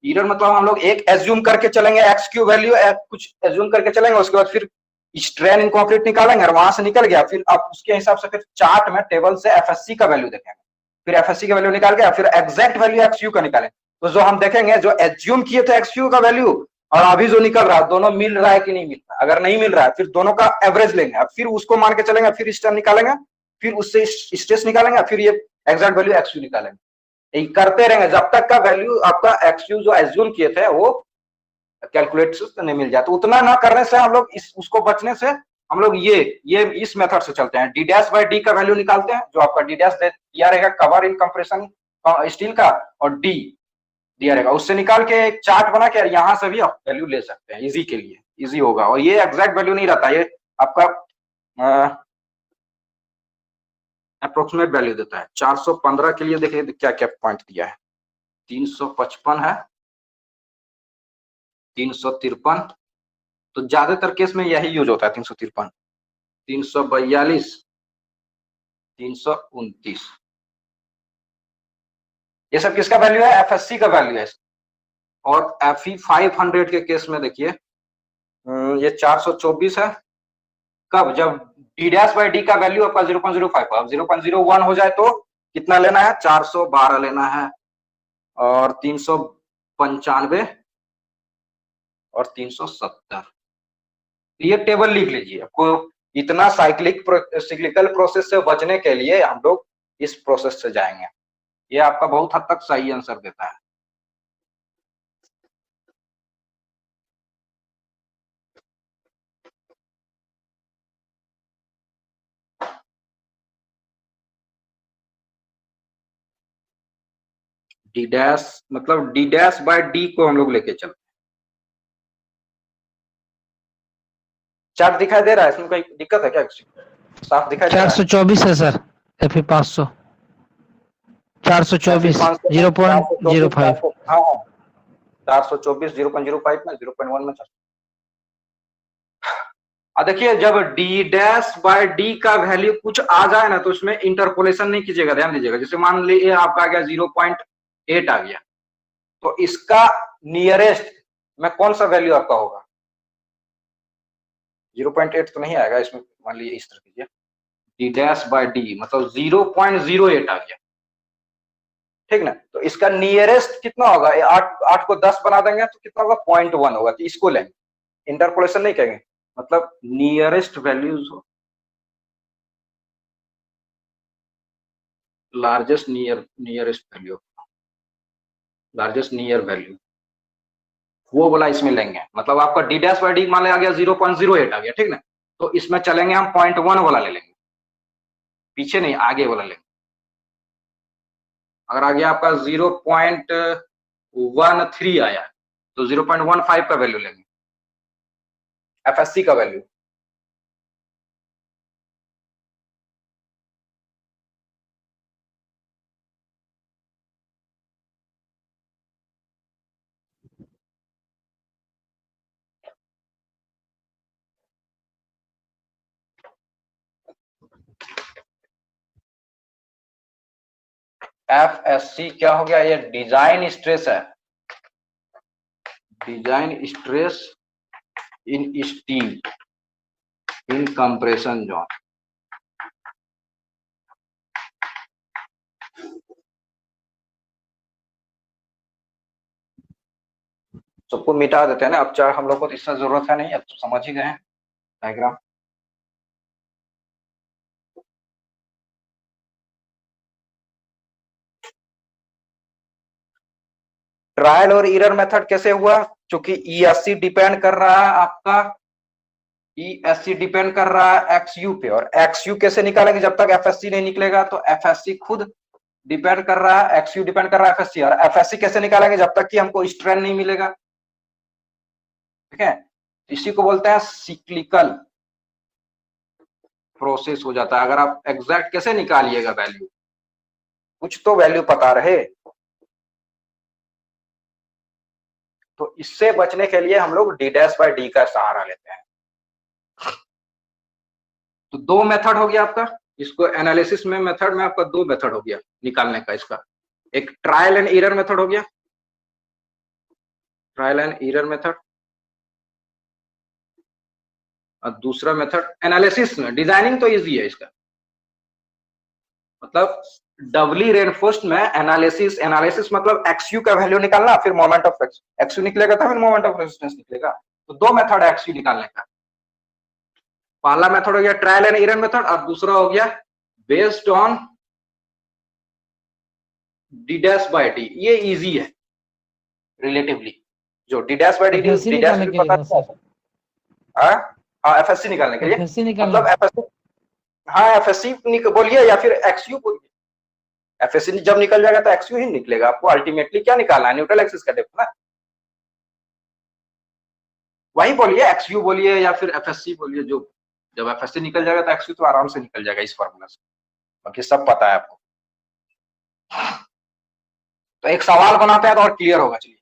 A: एरर मतलब हम लोग एक एज्यूम करके चलेंगे, एक्स क्यू वैल्यू कुछ एज्यूम करके चलेंगे, उसके बाद फिर स्ट्रेन इन कंक्रीट निकालेंगे और वहां से निकल गया, फिर आप उसके हिसाब से फिर चार्ट में टेबल से एफएससी का वैल्यू देखेंगे, फिर एफएससी का वैल्यू निकाल के फिर एग्जैक्ट वैल्यू एक्सयू का निकालेंगे। तो जो हम देखेंगे, जो एज्यूम किए थे एक्सयू का वैल्यू और अभी जो निकल रहा है, दोनों मिल रहा है कि नहीं मिल रहा है। अगर नहीं मिल रहा है, फिर दोनों का एवरेज लेंगे, फिर उसको मान के चलेंगे, फिर स्ट्रेन निकालेंगे, फिर उससे स्ट्रेस निकालेंगे, फिर ये एग्जैक्ट वैल्यू एक्सयू निकालेंगे। करते रहेंगे जब तक का वैल्यू आपका एक्सयू जो एज्यूम किए थे वो कैलकुलेट नहीं मिल जाए। तो उतना ना करने से हम लोग उसको बचने से हम लोग ये इस मेथड से चलते हैं। डी डैश बाय डी का वैल्यू निकालते हैं, जो आपका डी डैश दिया रहेगा कवर इन कंप्रेशन स्टील का, और डी दिया रहेगा, उससे निकाल के एक चार्ट बना के यहाँ से भी आप वैल्यू ले सकते हैं। इजी के लिए इजी होगा, और ये एग्जैक्ट वैल्यू नहीं रहता, ये आपका अप्रोक्सीमेट वैल्यू देता है। 415 के लिए देखिए क्या क्या पॉइंट दिया है, 355 है, 353, तो ज्यादातर केस में यही यूज होता है, 353, 342, 329, ये सब किसका वैल्यू है, एफएससी का वैल्यू है। और एफई 500 के केस में देखिए ये 424 है। कब, जब डी डैश बाई डी का वैल्यू आपका 0.05, अब 0.01 हो जाए तो कितना लेना है, 412 लेना है, और 395 और 370। ये टेबल लिख लीजिए। आपको इतना साइक्लिकल प्रोसेस से बचने के लिए हम लोग इस प्रोसेस से जाएंगे, ये आपका बहुत हद तक सही आंसर देता है। डी डैश मतलब डी डैश बाय डी को हम लोग लेके चलते हैं। चार्ट दिखाई दे रहा है, इसमें कोई दिक्कत है क्या, साफ दिखाई दे रहा है?
C: 424 है सर, एफई 500, 424 0.05।
A: हाँ 424 0.05 में 0.1 में। देखिए जब डी डैश बाय डी का वैल्यू कुछ आ जाए ना, तो उसमें इंटरपोलेशन नहीं कीजिएगा, ध्यान दीजिएगा। जैसे मान लीजिए आपका आ गया 0.8 आ गया, तो इसका नियरेस्ट में कौन सा वैल्यू आपका होगा, 0.8 तो नहीं आएगा इसमें। मान लीजिए इस तरह कीजिए, डी डैश बाय डी मतलब 0.08 आ गया, ठीक ना। तो इसका नियरेस्ट कितना होगा, 8 को 10 बना देंगे तो कितना होगा, 0.1 होगा। तो इसको लेंगे, इंटरपोलेशन नहीं कहेंगे, मतलब nearest values, largest nearest value, largest near value, वो बोला इसमें लेंगे। मतलब आपका डी डैश बाई डी मान लिया आ गया 0.08 आ गया, ठीक ना। तो इसमें चलेंगे हम 0.1 वाला ले लेंगे, पीछे नहीं आगे वाला लेंगे। अगर आ गया आपका 0.13 आया तो 0.15 का वैल्यू लेंगे, एफएससी का वैल्यू। एफएससी क्या हो गया, ये डिजाइन स्ट्रेस है, design stress in steel in compression zone. सबको मिटा देते हैं ना, अब चार हम लोग को तो इसका जरूरत है नहीं, अब तो समझ ही गए हैं डायग्राम। ट्रायल और एरर मेथड कैसे हुआ, क्योंकि ईएससी डिपेंड कर रहा है आपका, ईएससी डिपेंड कर रहा है एक्सयू पे, और एक्सयू कैसे निकालेंगे, जब तक एफएससी नहीं निकलेगा, तो एफएससी खुद डिपेंड कर रहा है, एक्सयू डिपेंड कर रहा है एफएससी, और एफएससी कैसे निकालेंगे, जब तक कि हमको स्ट्रेन नहीं मिलेगा। ठीक है, इसी को बोलते हैं सिक्लिकल प्रोसेस हो जाता है। अगर आप एग्जैक्ट कैसे निकालिएगा वैल्यू, कुछ तो वैल्यू पता रहे। तो इससे बचने के लिए हम लोग d'/d का सहारा लेते हैं। तो दो मेथड हो गया आपका, इसको एनालिसिस में मेथड में आपका दो मेथड हो गया निकालने का। इसका एक ट्रायल एंड एरर मेथड हो गया, ट्रायल एंड एरर मेथड, और दूसरा मेथड एनालिसिस में। डिजाइनिंग तो इजी है इसका, मतलब डबली रेनफोर्स्ड में एनालिसिस, एनालिसिस मतलब एक्सयू का वैल्यू निकालना, फिर मोमेंट ऑफ एक्सयू निकलेगा था, फिर मोमेंट ऑफ रेजिस्टेंस निकलेगा। तो दो मेथड है एक्सयू निकालने का। पहला मेथड हो गया ट्रायल एंड एरर मेथड, और दूसरा हो गया बेस्ड ऑन d'/d। ये इजी है रिलेटिवली, जो d'/d एफएससी निकालने के लिए, मतलब एफएससी, हाँ एफएससी बोलिए या फिर एक्सयू बोलिए। एफएससी जब निकल जाएगा तो एक्सयू ही निकलेगा। आपको अल्टीमेटली क्या निकालना है, न्यूट्रल एक्सिस का डेप्थ ना, वही बोलिए, एक्सयू बोलिए या फिर एफएससी बोलिए। जो जब एफएससी निकल जाएगा तो एक्सयू तो आराम से निकल जाएगा इस फॉर्मूला से, बाकी सब पता है आपको। तो एक सवाल बनाते हैं तो और क्लियर होगा। चलिए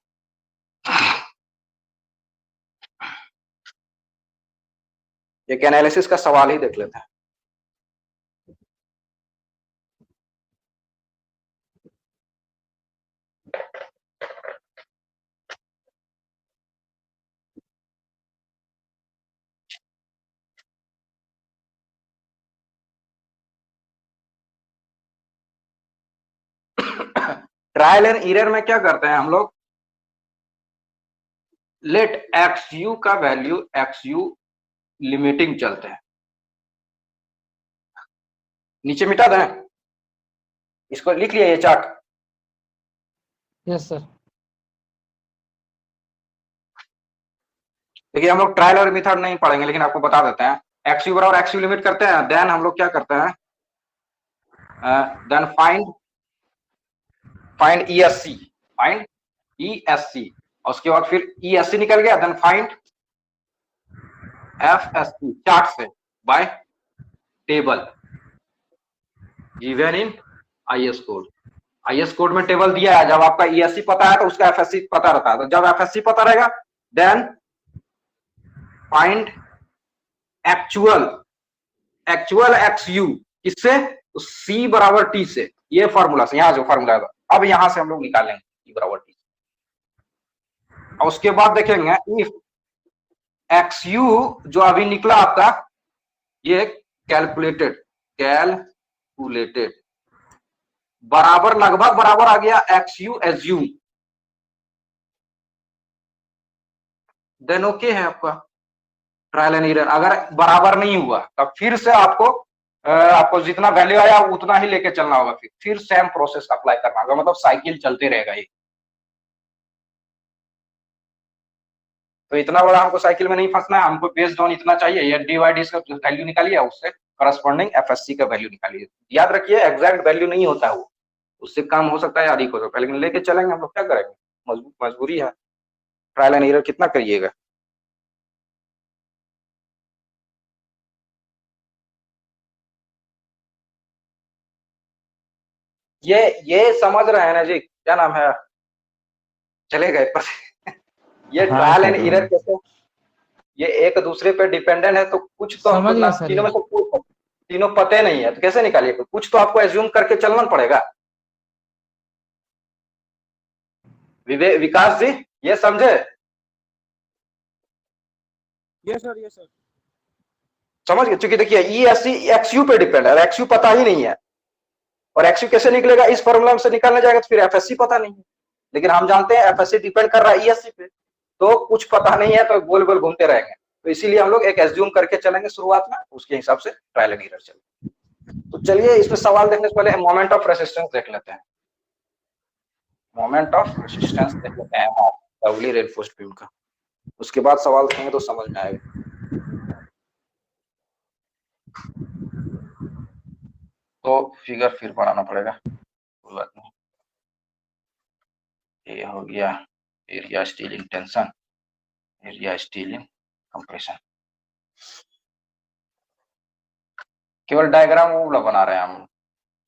A: एक एनालिसिस का सवाल ही देख लेते हैं। ट्रायल एंड एरर में क्या करते हैं हम लोग, लेट एक्सयू का वैल्यू, एक्सयू लिमिटिंग चलते हैं। नीचे मिटा दें, इसको लिख लिया ये चार्ट।
C: Yes sir.
A: देखिए हम लोग ट्रायल और मेथड नहीं पढ़ेंगे, लेकिन आपको बता देते हैं। एक्सयू बराबर एक्सयू लिमिट करते हैं, देन हम लोग क्या करते हैं, then find ESC, find ESC, और उसके बाद फिर ईएससी निकल गया, देन फाइंड एफएससी चार्ट से by table given in IS code. IS code में टेबल दिया है, जब आपका ईएससी पता है तो उसका एफएससी पता रहता है। तो जब एफएससी पता रहेगा देन फाइंड एक्चुअल एक्सयू, किससे, तो सी बराबर टी से। ये फॉर्मूला से, यहां जो फॉर्मूला है अब यहां से हम लोग निकालेंगे सी बराबर टी। और उसके बाद देखेंगे इफ एक्सयू जो अभी निकला आपका, ये कैलकुलेटेड बराबर, लगभग बराबर आ गया एक्सयू एज्यूम, देन ओके है आपका ट्रायल एंड एरर। अगर बराबर नहीं हुआ तब फिर से आपको जितना वैल्यू आया उतना ही लेके चलना होगा, फिर सेम प्रोसेस अप्लाई करना होगा, मतलब साइकिल चलते रहेगा ये। तो इतना बड़ा हमको साइकिल में नहीं फंसना है, हमको बेस्ड ऑन इतना चाहिए, ये dy/d का वैल्यू निकालिए, उससे करस्पॉन्डिंग एफएससी का वैल्यू निकालिए। याद रखिए एग्जैक्ट वैल्यू नहीं होता है वो, उससे कम हो सकता है, अधिक हो सकता है, लेकिन लेके चलेंगे हम लोग, क्या करेंगे, मजबूरी है। ट्रायल एंड एरर कितना करिएगा। ये समझ रहे हैं ना जी, क्या नाम है, चले गए पर ये ट्रायल एंड एरर कैसे, ये एक दूसरे पे डिपेंडेंट है, तो कुछ तो हमको तीनों में से तीनों पते नहीं है, तो कैसे निकालिए, कुछ तो आपको एज्यूम करके चलना पड़ेगा। विकास जी ये समझे?
B: यस सर, यस सर,
A: समझ गए। क्योंकि देखिए ईएससी एक्सयू पे डिपेंड है, एक्सयू पता ही नहीं है, और एक्सयू कैसे निकलेगा, इस फॉर्मूला से निकालने जाएगा तो फिर एफएससी पता नहीं है, लेकिन हम जानते हैं एफएससी डिपेंड कर रहा है ईएससी पे, तो कुछ पता नहीं है तो गोल गोल घूमते रहेंगे। तो इसीलिए हम लोग एक एज्यूम करके चलेंगे शुरुआत में, उसके हिसाब से ट्रायल एंड एरर चलेंगे। तो चलिए इसमें सवाल देखने से पहले मोमेंट ऑफ रेजिस्टेंस देख लेते हैं। मोमेंट ऑफ रेसिस्टेंस देख लेते हैं डबली रेनफोर्स्ड बीम का, उसके बाद सवाल देखेंगे तो समझ में आएगा। तो फिगर फिर बनाना पड़ेगा, कोई बात नहीं। ये हो गया area steel in tension, area steel in compression. केवल डायग्राम वो वाला बना रहे हैं हम,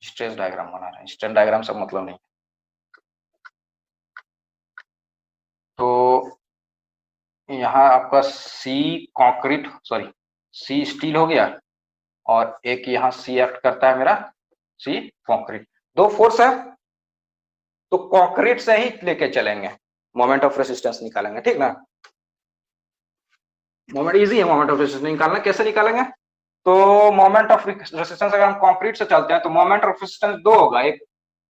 A: स्ट्रेस डायग्राम बना रहे हैं, स्ट्रेन डायग्राम से मतलब नहीं। तो यहाँ आपका सी स्टील हो गया, और एक यहाँ सी एक्ट करता है मेरा सी कंक्रीट। दो फोर्स है तो कंक्रीट से ही लेके चलेंगे, मोमेंट ऑफ रेसिस्टेंस निकालेंगे, ठीक ना। मोमेंट इजी है मोमेंट ऑफ रेसिस्टेंस निकालना। कैसे निकालेंगे? तो मोमेंट ऑफ रेसिस्टेंस अगर हम कंक्रीट से चलते हैं तो मोमेंट ऑफ रेसिस्टेंस दो होगा, एक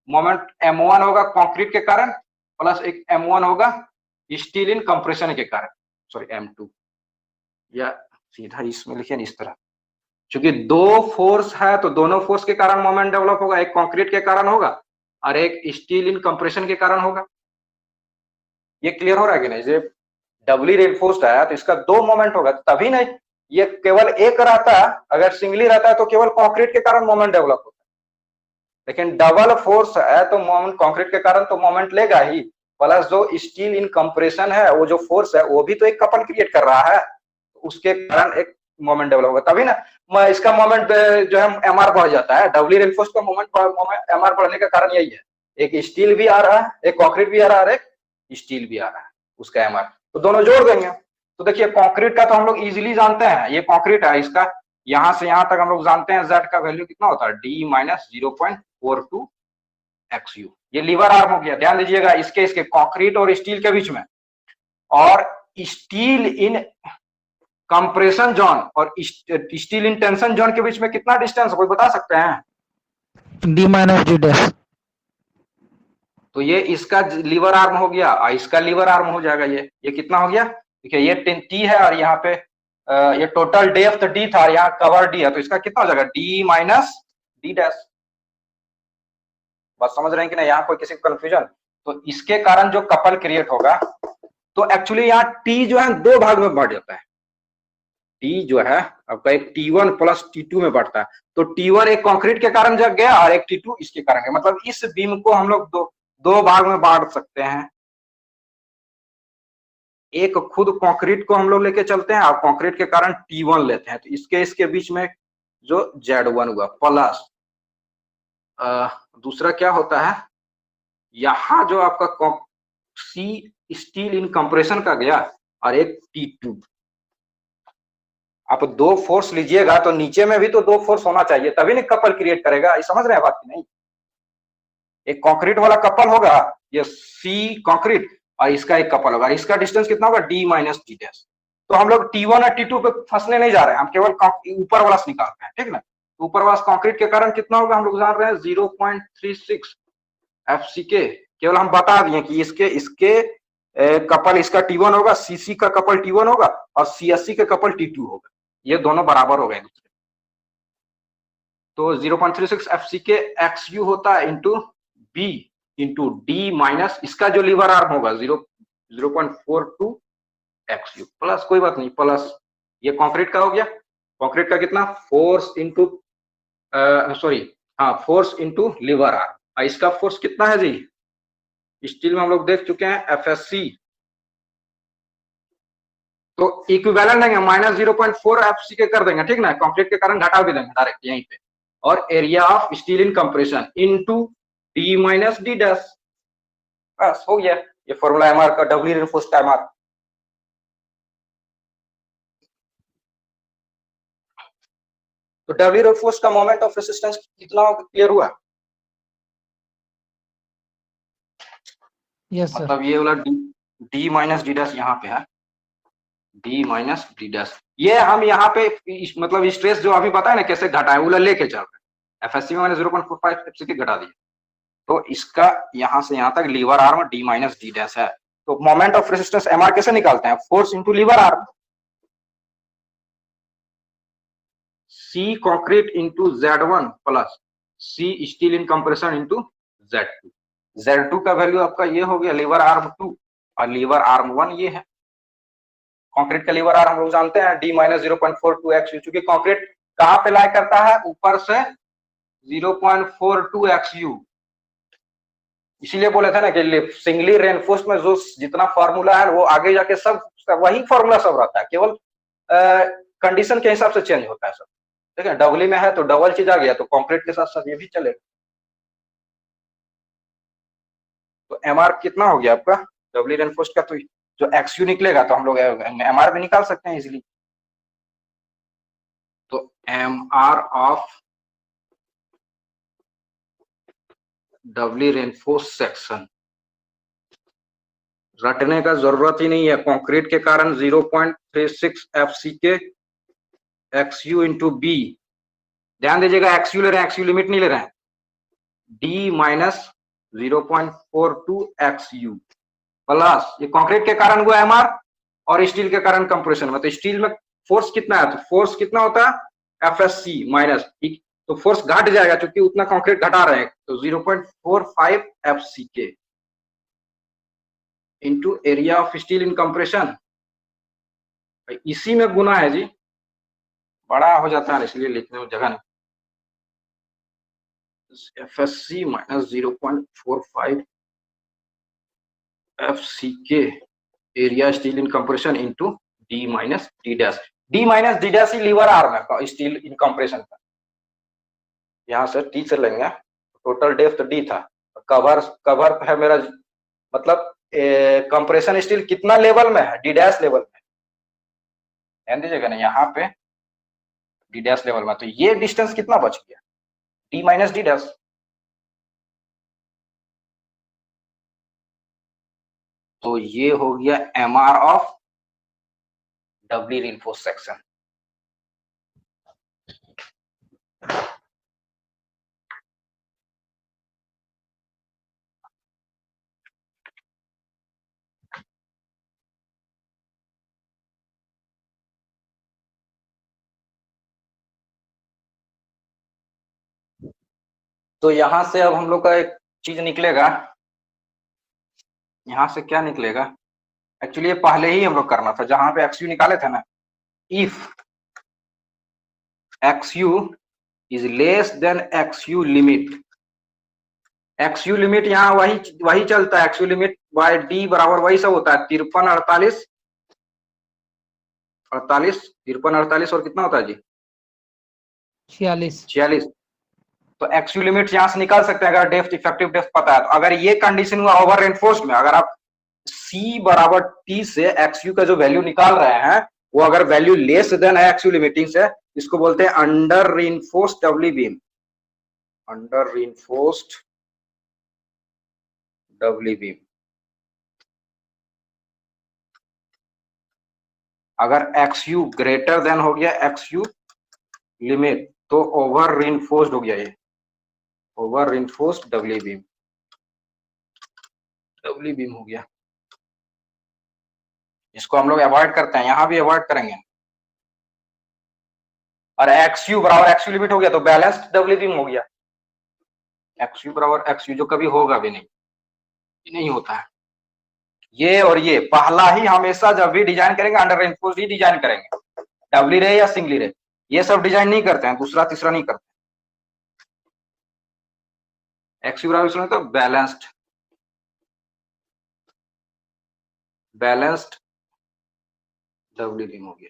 A: मोमेंट m1 होगा कंक्रीट के कारण, प्लस एक m1 होगा स्टील इन कंप्रेशन के कारण, सॉरी m2, या सीधा इसमें लिखिए इस तरह, क्योंकि दो फोर्स है तो दोनों फोर्स के कारण मोमेंट डेवलप होगा, एक कंक्रीट के कारण होगा और एक स्टील इन कंप्रेशन के कारण होगा। ये क्लियर हो रहा है कि नहीं? ये डबली रेनफोर्स्ड है तो इसका दो मोमेंट होगा, तभी नहीं ये केवल एक रहता है, अगर सिंगली रहता है तो केवल कंक्रीट के कारण मोमेंट डेवलप होता है, लेकिन डबल फोर्स है तो मोमेंट कंक्रीट के कारण तो मोमेंट लेगा ही, प्लस जो स्टील इन कंप्रेशन है वो जो फोर्स है वो भी तो एक कपल क्रिएट कर रहा है, उसके कारण एक मोमेंट डेवलप होगा, तभी ना इसका मोमेंट जो है एमआर बढ़ जाता है। डबली रेनफोर्स का मोमेंट एमआर बढ़ने का कारण यही है, एक स्टील भी आ रहा है, एक कंक्रीट भी आ रहा है, एक स्टील भी आ रहा है, उसका एमआर तो दोनों जोड़ देंगे। तो देखिए कंक्रीट का तो हम लोग इजीली जानते हैं, ये कंक्रीट है, इसका यहां से यहां तक हम लोग जानते हैं जेड का वैल्यू कितना होता है, डी माइनस 0.42 XU। ये लीवर आर्म हो गया, ध्यान दीजिएगा इसके कंक्रीट और स्टील के बीच में, और स्टील इन कंप्रेशन जोन और स्टील इन टेंशन जोन के बीच में कितना डिस्टेंस, कोई बता सकते हैं?
C: D minus D dash.
A: तो ये इसका लीवर आर्म हो गया और इसका लीवर आर्म हो जाएगा। ये कितना हो गया? देखिए ये टी है और यहाँ पे ये टोटल डेप्थ डी था और यहाँ कवर डी है, तो इसका कितना हो जाएगा, डी माइनस डी डैश। बात समझ रहे हैं कि नहीं? यहाँ कोई किसी को कंफ्यूजन? तो इसके कारण जो कपल क्रिएट होगा, तो एक्चुअली यहाँ टी जो है दो भाग में बढ़ जाता है। टी जो है आपका एक T1 प्लस T2 में बढ़ता है, तो T1 एक कंक्रीट के कारण जग गया और एक T2 इसके कारण गया, मतलब इस बीम को हम लोग दो भाग में बांट सकते हैं। एक खुद कंक्रीट को हम लोग लेके चलते हैं और कंक्रीट के कारण T1 लेते हैं, तो इसके बीच में जो Z1 हुआ, प्लस दूसरा क्या होता है, यहां जो आपका सी स्टील इन कंप्रेशन का गया और एक T2। आप दो फोर्स लीजिएगा तो नीचे में भी तो दो फोर्स होना चाहिए, तभी नहीं कपल क्रिएट करेगा। ये समझ रहे हैं बात की नहीं? एक कंक्रीट वाला कपल होगा, ये सी कंक्रीट, और इसका एक कपल होगा, इसका डिस्टेंस कितना होगा, डी माइनस डी डैश। तो हम लोग T1 और T2 पे फंसने नहीं जा रहे हैं, हम केवल ऊपर वाला निकालते हैं, ठीक ना। ऊपर वाला कंक्रीट के कारण कितना होगा हम लोग जान रहे हैं, 0.36 FCK। केवल हम बता दिए कि इसके कपल इसका T1 होगा, CC का कपल T1 होगा और CSC का कपल T2 होगा, ये दोनों बराबर हो गए। तो 0.36 FCK XU होता है into B into D minus इसका जो लीवर आर्म होगा 0.42 XU, प्लस कोई बात नहीं, प्लस ये कंक्रीट का हो गया। कंक्रीट का कितना, force into force into lever arm. इसका फोर्स कितना है जी, स्टील में हम लोग देख चुके हैं FSC, तो इक्विवेलेंट देंगे माइनस 0.4 FCK कर देंगे, ठीक ना। कंक्रीट के कारण घटा भी देंगे डायरेक्ट यहीं पे, और area of steel in compression into D minus D dash, बस हो गया। ये फॉर्मूला एमआर का, डबली रेनफोर्स्ड एमआर। तो डबली रेनफोर्स्ड का मोमेंट ऑफ रेसिस्टेंस कितना क्लियर हुआ?
C: Yes sir.
A: मतलब ये वाला डी माइनस डी डैश यहाँ पे है, डी माइनस डी डैश। ये हम यहाँ पे मतलब स्ट्रेस जो अभी बताया ना कैसे घटाए, वो लेके चल रहे हैं। FSC में मैंने 0.45 FCK घटा दिया, तो इसका यहां से यहां तक lever arm D minus D dash है। तो मोमेंट ऑफ रेसिस्टेंस एमआर कैसे निकालते हैं, force into lever arm, C concrete into Z1 plus C steel in compression into Z2, Z2 का वैल्यू आपका ये हो गया लीवर आर्म 2 और लीवर आर्म 1 ये है। कंक्रीट का लीवर आर्म हम लोग जानते हैं D माइनस 0.42 XU, चूंकि कंक्रीट कहां पे लाई करता है, ऊपर से 0.42 XU, इसीलिए बोले थे ना कि सिंगली रेनफोर्स में जो जितना फॉर्मूला है वो आगे जाके सब वही फॉर्मूला सब रहता है, केवल कंडीशन के हिसाब से चेंज होता है सब। ठीक है, डबली में है तो डबल चीज आ गया, तो कंक्रीट के साथ साथ ये भी चलेगा। तो एमआर कितना हो गया आपका डबली रेनफोर्स का, तो जो एक्सयू निकलेगा तो हम लोग एमआर भी निकाल सकते हैं इजीली। तो MR of Dabali reinforce section रटने का जरूरत ही नहीं है, कंक्रीट के कारण 0.36 FCK XU इंटू बी, ध्यान दीजिएगा XU ले रहे हैं, XU लिमिट नहीं ले रहे हैं, D माइनस 0.42 XU प्लस ये कंक्रीट के कारण हुआ एमआर और स्टील के कारण कंप्रेशन में। तो स्टील में फोर्स कितना है, तो फोर्स कितना होता है FSC माइनस, तो फोर्स घट जाएगा क्योंकि उतना कंक्रीट घटा रहे हैं, तो 0.45 FCK into area of steel in compression, इसी में गुना है जी, बड़ा हो जाता है इसलिए लिखने में जगह नहीं। FSC minus 0.45 FCK area steel in compression into D minus D dash, D minus D dash ही लीवर आर्म है स्टील इन कंप्रेशन का, यहाँ से T से लेंगे, टोटल डेप्थ D था, कवर है मेरा, मतलब कंप्रेशन स्टील कितना लेवल में है, D डैश लेवल में, ध्यान दीजिएगा ना यहाँ पे D डैश लेवल में, तो ये डिस्टेंस कितना बच गया D माइनस D डैश, तो ये हो गया MR of Dabali reinforce section. तो यहां से अब हम लोग का एक चीज निकलेगा, यहां से क्या निकलेगा, एक्चुअली ये पहले ही हम लोग करना था, जहां पे XU निकाले थे ना, if XU is less than XU limit, XU limit यहाँ वही चलता है, XU लिमिट बाय D बराबर वही सब होता है, 53 48 48 53 48 और कितना होता है जी 46। तो XU लिमिट यहाँ से निकाल सकते हैं अगर डेप्थ इफेक्टिव डेप्थ पता है। तो अगर ये कंडीशन हुआ ओवर रेनफोर्स्ड में, अगर आप C बराबर T से XU का जो वैल्यू निकाल रहे हैं वो अगर वैल्यू लेस देन है XU लिमिटिंग से, इसको बोलते हैं under reinforced doubly beam, under reinforced doubly beam. अगर XU ग्रेटर देन हो गया XU लिमिट तो ओवर रीइंफोर्स्ड हो गया, ये ओवर रीइंफोर्स्ड डबली बीम हो गया, इसको हम लोग अवॉइड करते हैं, यहां भी अवॉइड करेंगे। और XU बराबर XU लिमिट हो गया तो बैलेंस्ड डबली बीम हो गया, XU बराबर XU जो कभी होगा भी नहीं होता है। ये और ये पहला ही हमेशा जब भी डिजाइन करेंगे अंडर रेनफोर्स्ड ही डिजाइन करेंगे, डबली रहे या सिंगली रहे, ये सब डिजाइन नहीं करते हैं, दूसरा तीसरा नहीं करते। XU बराबर तो बैलेंस्ड डबली बीम हो गया।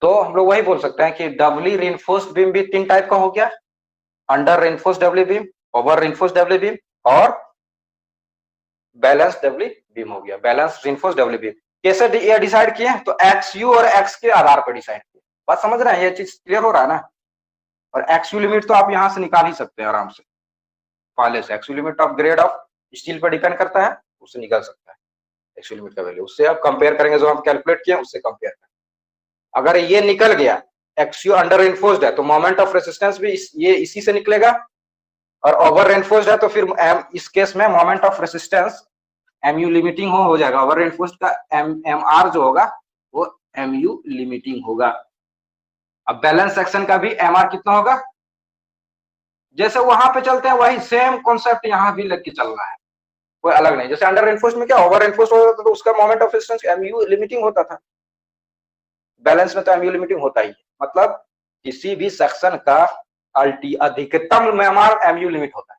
A: तो हम लोग वही बोल सकते हैं कि डबली रेनफोर्स्ड बीम भी 3 टाइप का हो गया, under reinforced doubly beam, over reinforced doubly beam और बैलेंस्ड डबली बीम हो गया, बैलेंस्ड रेनफोर्स्ड डबली बीम। कैसे ये डिसाइड किए, तो XU और X के आधार पर डिसाइड किए, बात समझ रहे हैं, ये चीज क्लियर हो रहा है ना। और XU लिमिट तो आप यहां से निकाल ही सकते हैं आराम से, पहले से XU limit of grade of steel पर डिपेंड करता है, उससे निकल सकता है XU लिमिट का वैल्यू, उससे आप कंपेयर करेंगे, जो हम कैलकुलेट किए उससे कंपेयर करेंगे। अगर ये निकल गया XU अंडर रेनफोर्स्ड है तो मोमेंट ऑफ रेसिस्टेंस भी ये इसी से निकलेगा, और ओवर रेनफोर्स्ड है तो फिर इस केस में moment of resistance MU limiting हो जाएगा, ओवर रेनफोर्स्ड का MR जो होगा वो MU लिमिटिंग होगा। अब बैलेंस सेक्शन का भी MR कितना होगा, जैसे वहां पे चलते हैं वही सेम कॉन्सेप्ट यहाँ भी लग के चल रहा है, कोई अलग नहीं। जैसे अंडर रेनफोर्स में क्या ओवर रेनफोर्स होता था तो उसका moment of resistance MU limiting होता था, बैलेंस में तो MU लिमिटिंग होता ही है। मतलब किसी भी सेक्शन का अधिकतम में MU लिमिट होता है,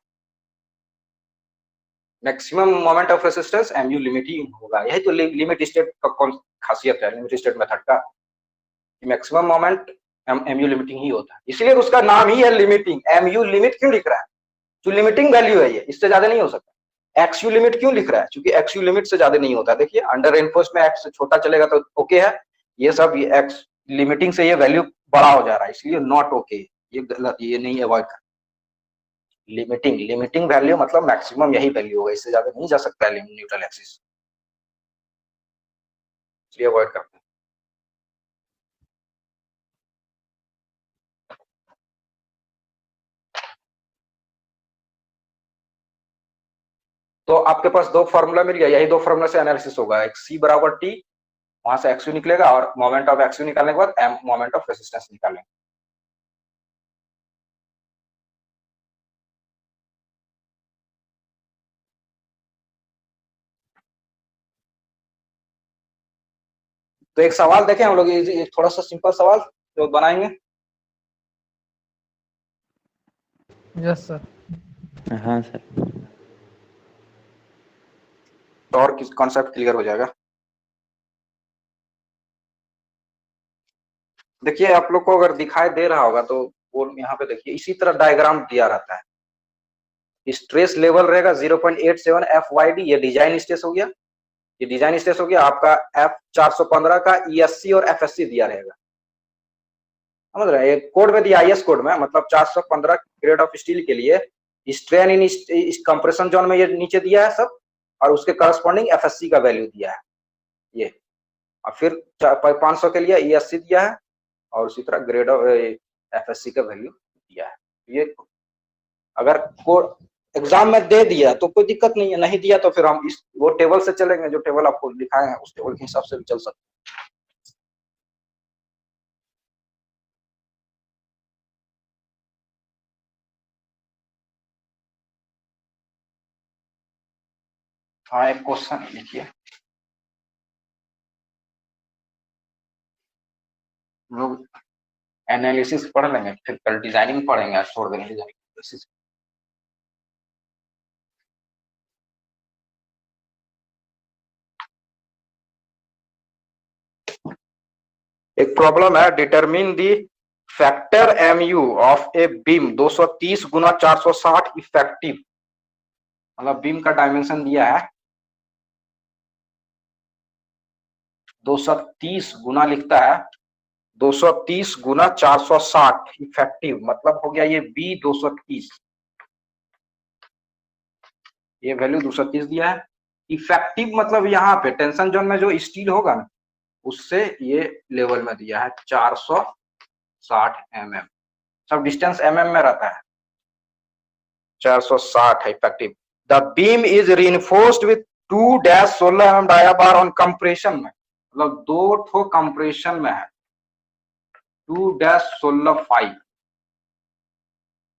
A: maximum moment of resistance MU limiting होगा। यही तो लिमिट स्टेट का कौन खासियत है लिमिट स्टेट मेथड का, मैक्सिमम मोमेंट MU लिमिटिंग ही होता है, इसलिए उसका नाम ही है लिमिटिंग। MU लिमिट क्यों लिख रहा है, जो लिमिटिंग वैल्यू है ये, इससे ज्यादा नहीं हो सकता। XU लिमिट क्यों लिख रहा है, क्योंकि XU लिमिट से ज्यादा नहीं होता। देखिए अंडर रेनफोर्स में X से छोटा चलेगा तो ओके है, ये सब ये X लिमिटिंग से ये वैल्यू बड़ा हो जा रहा है, इसलिए नॉट ओके, ये गलत, ये नहीं अवॉइड कर। लिमिटिंग वैल्यू मतलब मैक्सिमम यही वैल्यू होगा, इससे ज्यादा नहीं जा सकता है न्यूट्रल एक्सिस, इसलिए अवॉइड करते हैं। तो आपके पास दो फॉर्मूला मिल गया, यही दो फॉर्मूला से एनालिसिस होगा। एक C बराबर T, वहां से XU निकलेगा, और मोमेंट ऑफ XU निकालने के बाद M मोमेंट ऑफ रेजिस्टेंस निकालेंगे। तो एक सवाल देखें हम लोग, थोड़ा सा सिंपल सवाल जो बनाएंगे।
C: Yes sir.
D: हाँ सर।
A: तो और किस कॉन्सेप्ट क्लियर हो जाएगा। देखिए आप लोग को अगर दिखाई दे रहा होगा तो वो यहाँ पे देखिए इसी तरह डायग्राम दिया रहता है। स्ट्रेस लेवल रहेगा 0.87 FYD, ये डिजाइन स्ट्रेस हो गया, ये डिजाइन स्ट्रेस हो गया। आपका F415 का ESC और FSC दिया रहेगा, समझ रहे हैं, ये कोड में दिया, IS कोड में, मतलब 415 ग्रेड ऑफ स्टील के लिए स्ट्रेन इन कंप्रेशन जोन में ये नीचे दिया है सब, और उसके करस्पॉन्डिंग FSC का वैल्यू दिया है ये, और फिर 500 के लिए ESC दिया है, और उसी तरह ग्रेड ऑफ FSC का वैल्यू दिया है। ये अगर कोड एग्जाम में दे दिया तो कोई दिक्कत नहीं है, नहीं दिया तो फिर हम इस वो टेबल से चलेंगे, जो टेबल आपको दिखाए हैं उस टेबल के हिसाब से भी चल सकते हैं। हाँ एक क्वेश्चन लिखिए, लोग एनालिसिस पढ़ लेंगे, फिर कल डिजाइनिंग पढ़ेंगे, आज छोड़ देंगे डिजाइनिंग। एक प्रॉब्लम है, determine the factor MU of a beam 230 Guna 460 effective, मतलब बीम का डायमेंशन दिया है 230 गुना, लिखता है 230 गुना 460 इफेक्टिव, मतलब हो गया ये B 230, ये वैल्यू 230 दिया है। इफेक्टिव मतलब यहाँ पे टेंशन जोन में जो स्टील होगा ना, उससे ये लेवल में दिया है 460 mm, सब डिस्टेंस mm में रहता है, 460 है effective. The beam is reinforced with 2-16 mm dia bar on compression में, मतलब 2 ठो कंप्रेशन में है, 2-16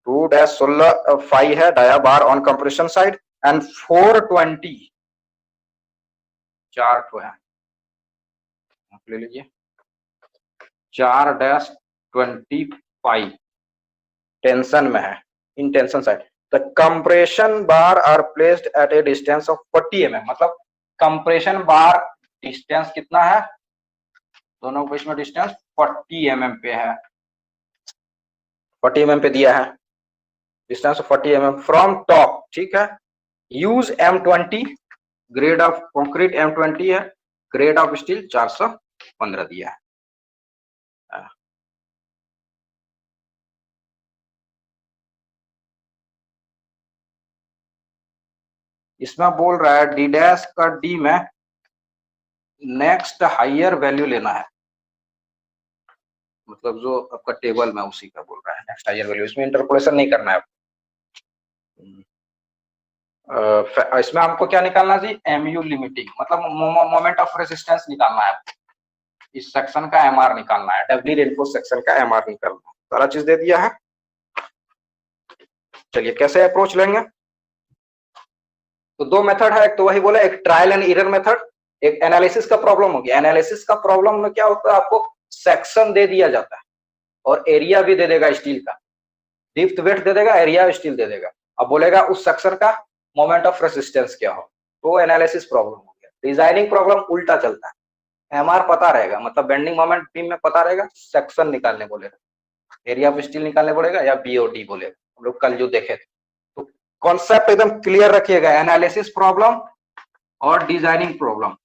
A: 2-16 है dia bar on compression side, and 420 4 ठो है, ले लीजिए 4-25 टेंशन में है, in tension side. The compression bar are placed at a distance of 40 mm, मतलब कंप्रेशन बार डिस्टेंस कितना है, दोनों के बीच में डिस्टेंस 40 mm पे है, 40 mm पे दिया है डिस्टेंस 40 mm फ्रॉम टॉप, ठीक है। Use M20, grade of concrete M20 है, ग्रेड ऑफ स्टील 415 दिया है। इसमें बोल रहा है D डैश का D में नेक्स्ट हायर वैल्यू लेना है, मतलब जो आपका टेबल में उसी का बोल रहा है नेक्स्ट हायर वैल्यू, इसमें इंटरपोलेशन नहीं करना है। इसमें हमको क्या निकालना चाहिए, MU लिमिटिंग, मतलब मोमेंट ऑफ रेजिस्टेंस निकालना है। इस सेक्शन का एमआर निकालना है, डबली रेनफोर्स सेक्शन का एमआर निकालना है। सारा चीज दे दिया है। चलिए कैसे अप्रोच लेंगे, तो दो मेथड है, एक तो वही बोला, एक ट्रायल एंड एरर मेथड, एक एनालिसिस का प्रॉब्लम हो गया। एनालिसिस का प्रॉब्लम में क्या होता है, आपको सेक्शन दे दिया जाता है और एरिया भी दे देगा स्टील का, डिप्थ वेट दे देगा, एरिया स्टील दे देगा। अब बोलेगा उस सेक्शन का मोमेंट ऑफ रेसिस्टेंस क्या हो, तो एनालिसिस प्रॉब्लम हो गया। डिजाइनिंग प्रॉब्लम उल्टा चलता है, एमआर पता रहेगा, मतलब बेंडिंग मोमेंट बीम में पता रहेगा, सेक्शन निकालने बोलेगा, एरिया ऑफ स्टील निकालने बोलेगा या बीओडी बोलेगा, हम लोग कल जो देखे थे। तो कॉन्सेप्ट एकदम क्लियर रखिएगा, एनालिसिस प्रॉब्लम और डिजाइनिंग प्रॉब्लम।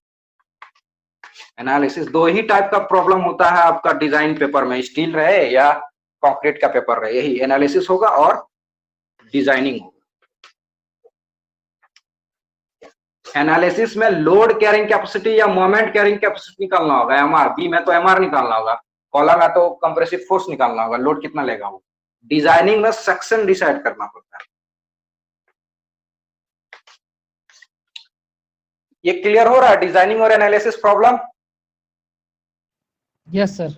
A: एनालिसिस दो ही टाइप का प्रॉब्लम होता है आपका डिजाइन पेपर में, स्टील रहे या कंक्रीट का पेपर रहे, यही एनालिसिस होगा और डिजाइनिंग होगा। एनालिसिस में लोड कैरिंग कैपेसिटी या मोमेंट कैरिंग कैपेसिटी निकालना होगा, एमआर। बी में तो एमआर निकालना होगा, कॉलम में तो कंप्रेसिव फोर्स निकालना होगा, लोड कितना लेगा वो। डिजाइनिंग में सेक्शन डिसाइड करना पड़ता है। ये क्लियर हो रहा है डिजाइनिंग और एनालिसिस प्रॉब्लम?
C: Yes sir.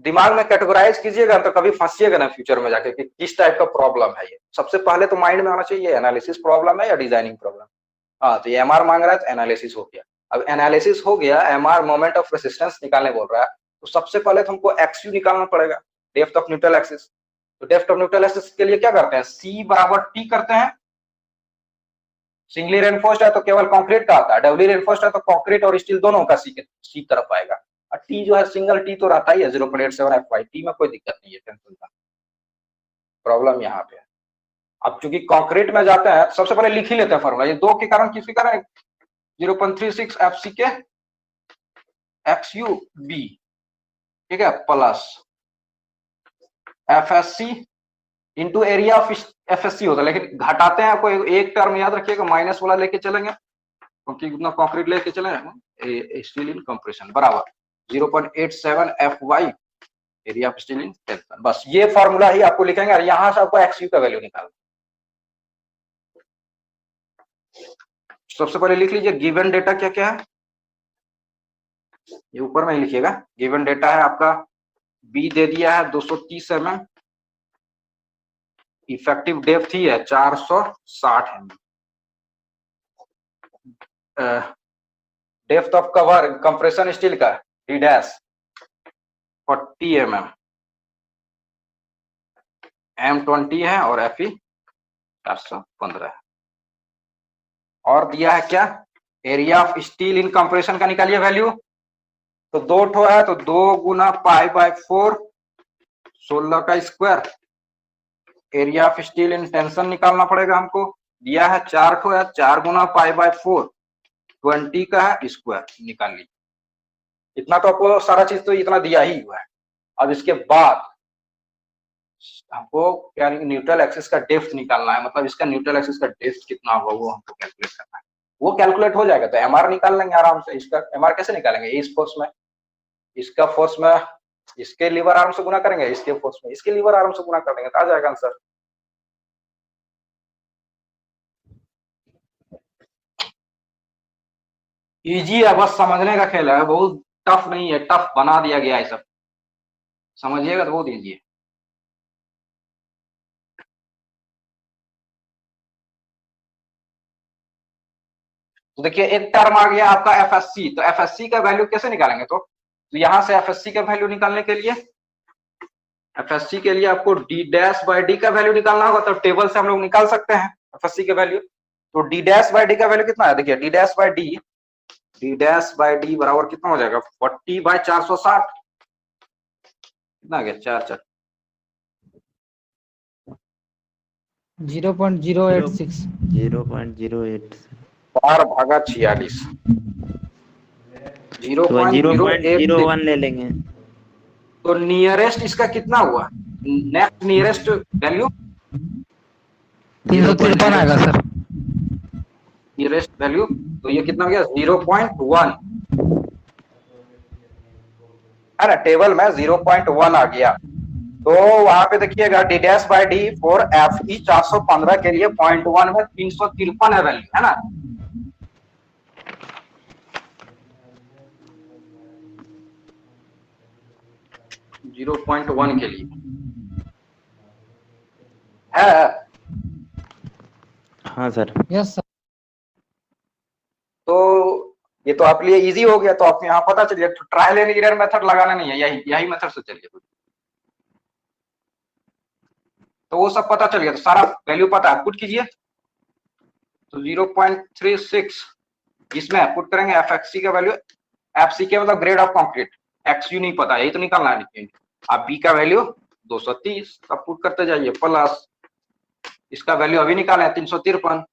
A: दिमाग में कैटेगराइज कीजिएगा तो कभी फंसिएगा ना फ्यूचर में जाके कि किस टाइप का प्रॉब्लम है ये। सबसे पहले तो माइंड में आना चाहिए एनालिसिस प्रॉब्लम है या डिजाइनिंग प्रॉब्लम। हाँ, तो ये एमआर मांग रहा है तो एनालिसिस हो गया। अब एनालिसिस हो गया, एमआर मोमेंट ऑफ रेसिस्टेंस निकालने बोल रहा है, तो सबसे पहले तो हमको एक्सयू निकालना पड़ेगा, डेप्थ ऑफ न्यूट्रल एक्सिस। तो डेप्थ ऑफ न्यूट्रल एक्सिस के लिए क्या करते हैं, सी बराबर टी करते हैं। सिंगली रेनफोर्स्ड है तो केवल कंक्रीट का आता है, डबली रेनफोर्स्ड है तो कंक्रीट और स्टील दोनों का सी तरफ आएगा। और टी जो है सिंगल टी तो रहता ही है 0.87 FY, टी में कोई दिक्कत नहीं है, टेंशन का प्रॉब्लम यहाँ पे है। अब चूंकि कंक्रीट में जाते हैं, सबसे पहले लिख ही लेते हैं फॉर्मूला, ये दो के कारण किसके कारण, 0.36 FCK XUB, ठीक है, plus FSC into area of FSC होता है, लेकिन घटाते हैं, आपको एक टर्म याद रखिएगा, माइनस वाला लेके चलेंगे क्योंकि उतना कंक्रीट लेके चले, स्टील इन कंप्रेशन बराबर 0.87 FY area of steel in tension. बस ये फॉर्मूला ही आपको लिखेंगे और यहां से आपको XU का वैल्यू निकालना। सबसे पहले लिख लीजिए गिवन डेटा क्या क्या है, ये ऊपर में ही लिखिएगा। गिवन डेटा है आपका, बी दे दिया है 230 mm, इफेक्टिव डेप्थ ही है 460 mm, depth of cover compression steel का डी डैश 40 mm, M20 है और FE 415 है। और दिया है क्या, area of steel in compression का निकालिए वैल्यू, तो दो ठो है तो 2 गुना π/4 16 का square. Area of steel in tension निकालना पड़ेगा हमको, दिया है 4 ठो है, 4 गुना π/4 20 का है स्क्वायर, निकाल लीजिए। इतना तो आपको सारा चीज तो इतना दिया ही हुआ है। अब इसके बाद हमको क्या न्यूट्रल एक्सिस का डेप्थ निकालना है, मतलब इसका न्यूट्रल एक्सिस का डेप्थ कितना होगा वो हमको कैलकुलेट करना है। वो कैलकुलेट हो जाएगा तो एमआर निकाल लेंगे आराम से। इसका एमआर कैसे निकालेंगे, इस फोर्स में, इसका फोर्स में इसके लीवर आर्म से गुना करेंगे, इसके फोर्स में इसके लीवर आर्म से गुना कर देंगे तो आ जाएगा आंसर। इजी है, बस समझने का खेल है, बहुत टफ नहीं है, टफ बना दिया गया है सब, समझिएगा तो बहुत इजी है। तो देखिए एक टर्म आ गया आपका FSC, तो FSC का वैल्यू कैसे निकालेंगे, तो यहां से FSC का वैल्यू निकालने के लिए, FSC के लिए आपको D'/D का वैल्यू निकालना होगा, तो टेबल से हम लोग निकाल सकते हैं FSC के वैल्यू। तो D'/D का वैल्यू कितना है, देखिए D'/D बराबर कितना हो जाएगा, 40/460, कितना आ गया 4
C: 0.086
A: 4/46
D: 0.01 ले लेंगे।
A: तो नियरेस्ट इसका कितना हुआ, नेक्स्ट नियरेस्ट वैल्यू
C: 353 आएगा सर।
A: नियरेस्ट वैल्यू, तो ये कितना हो गया 0.1 है ना, टेबल में 0.1 आ गया। तो वहां पे देखिएगा D'/D फॉर FE 415 के लिए 0.1 में 353 है वैल्यू, है ना। 0.1 के लिए है।
D: हाँ सर।
C: Yes sir.
A: तो ये तो आपके लिए इजी हो गया, तो आप यहाँ पता चलिए ट्रायल एंड एरर मेथड लगाना नहीं है, यही मेथड से चलिए। तो वो सब पता चल गया, तो सारा वैल्यू पता है, पुट कीजिए। तो 0.36 इसमें पुट करेंगे एफएक्सी का वैल्यू, एफसी के मतलब ग्रेड ऑफ कंक्रीट, एक्सयू नहीं पता, यही तो निकालना है। आप बी का वैल्यू 230 का पुट करते जाइए, प्लस इसका वैल्यू अभी निकाले 353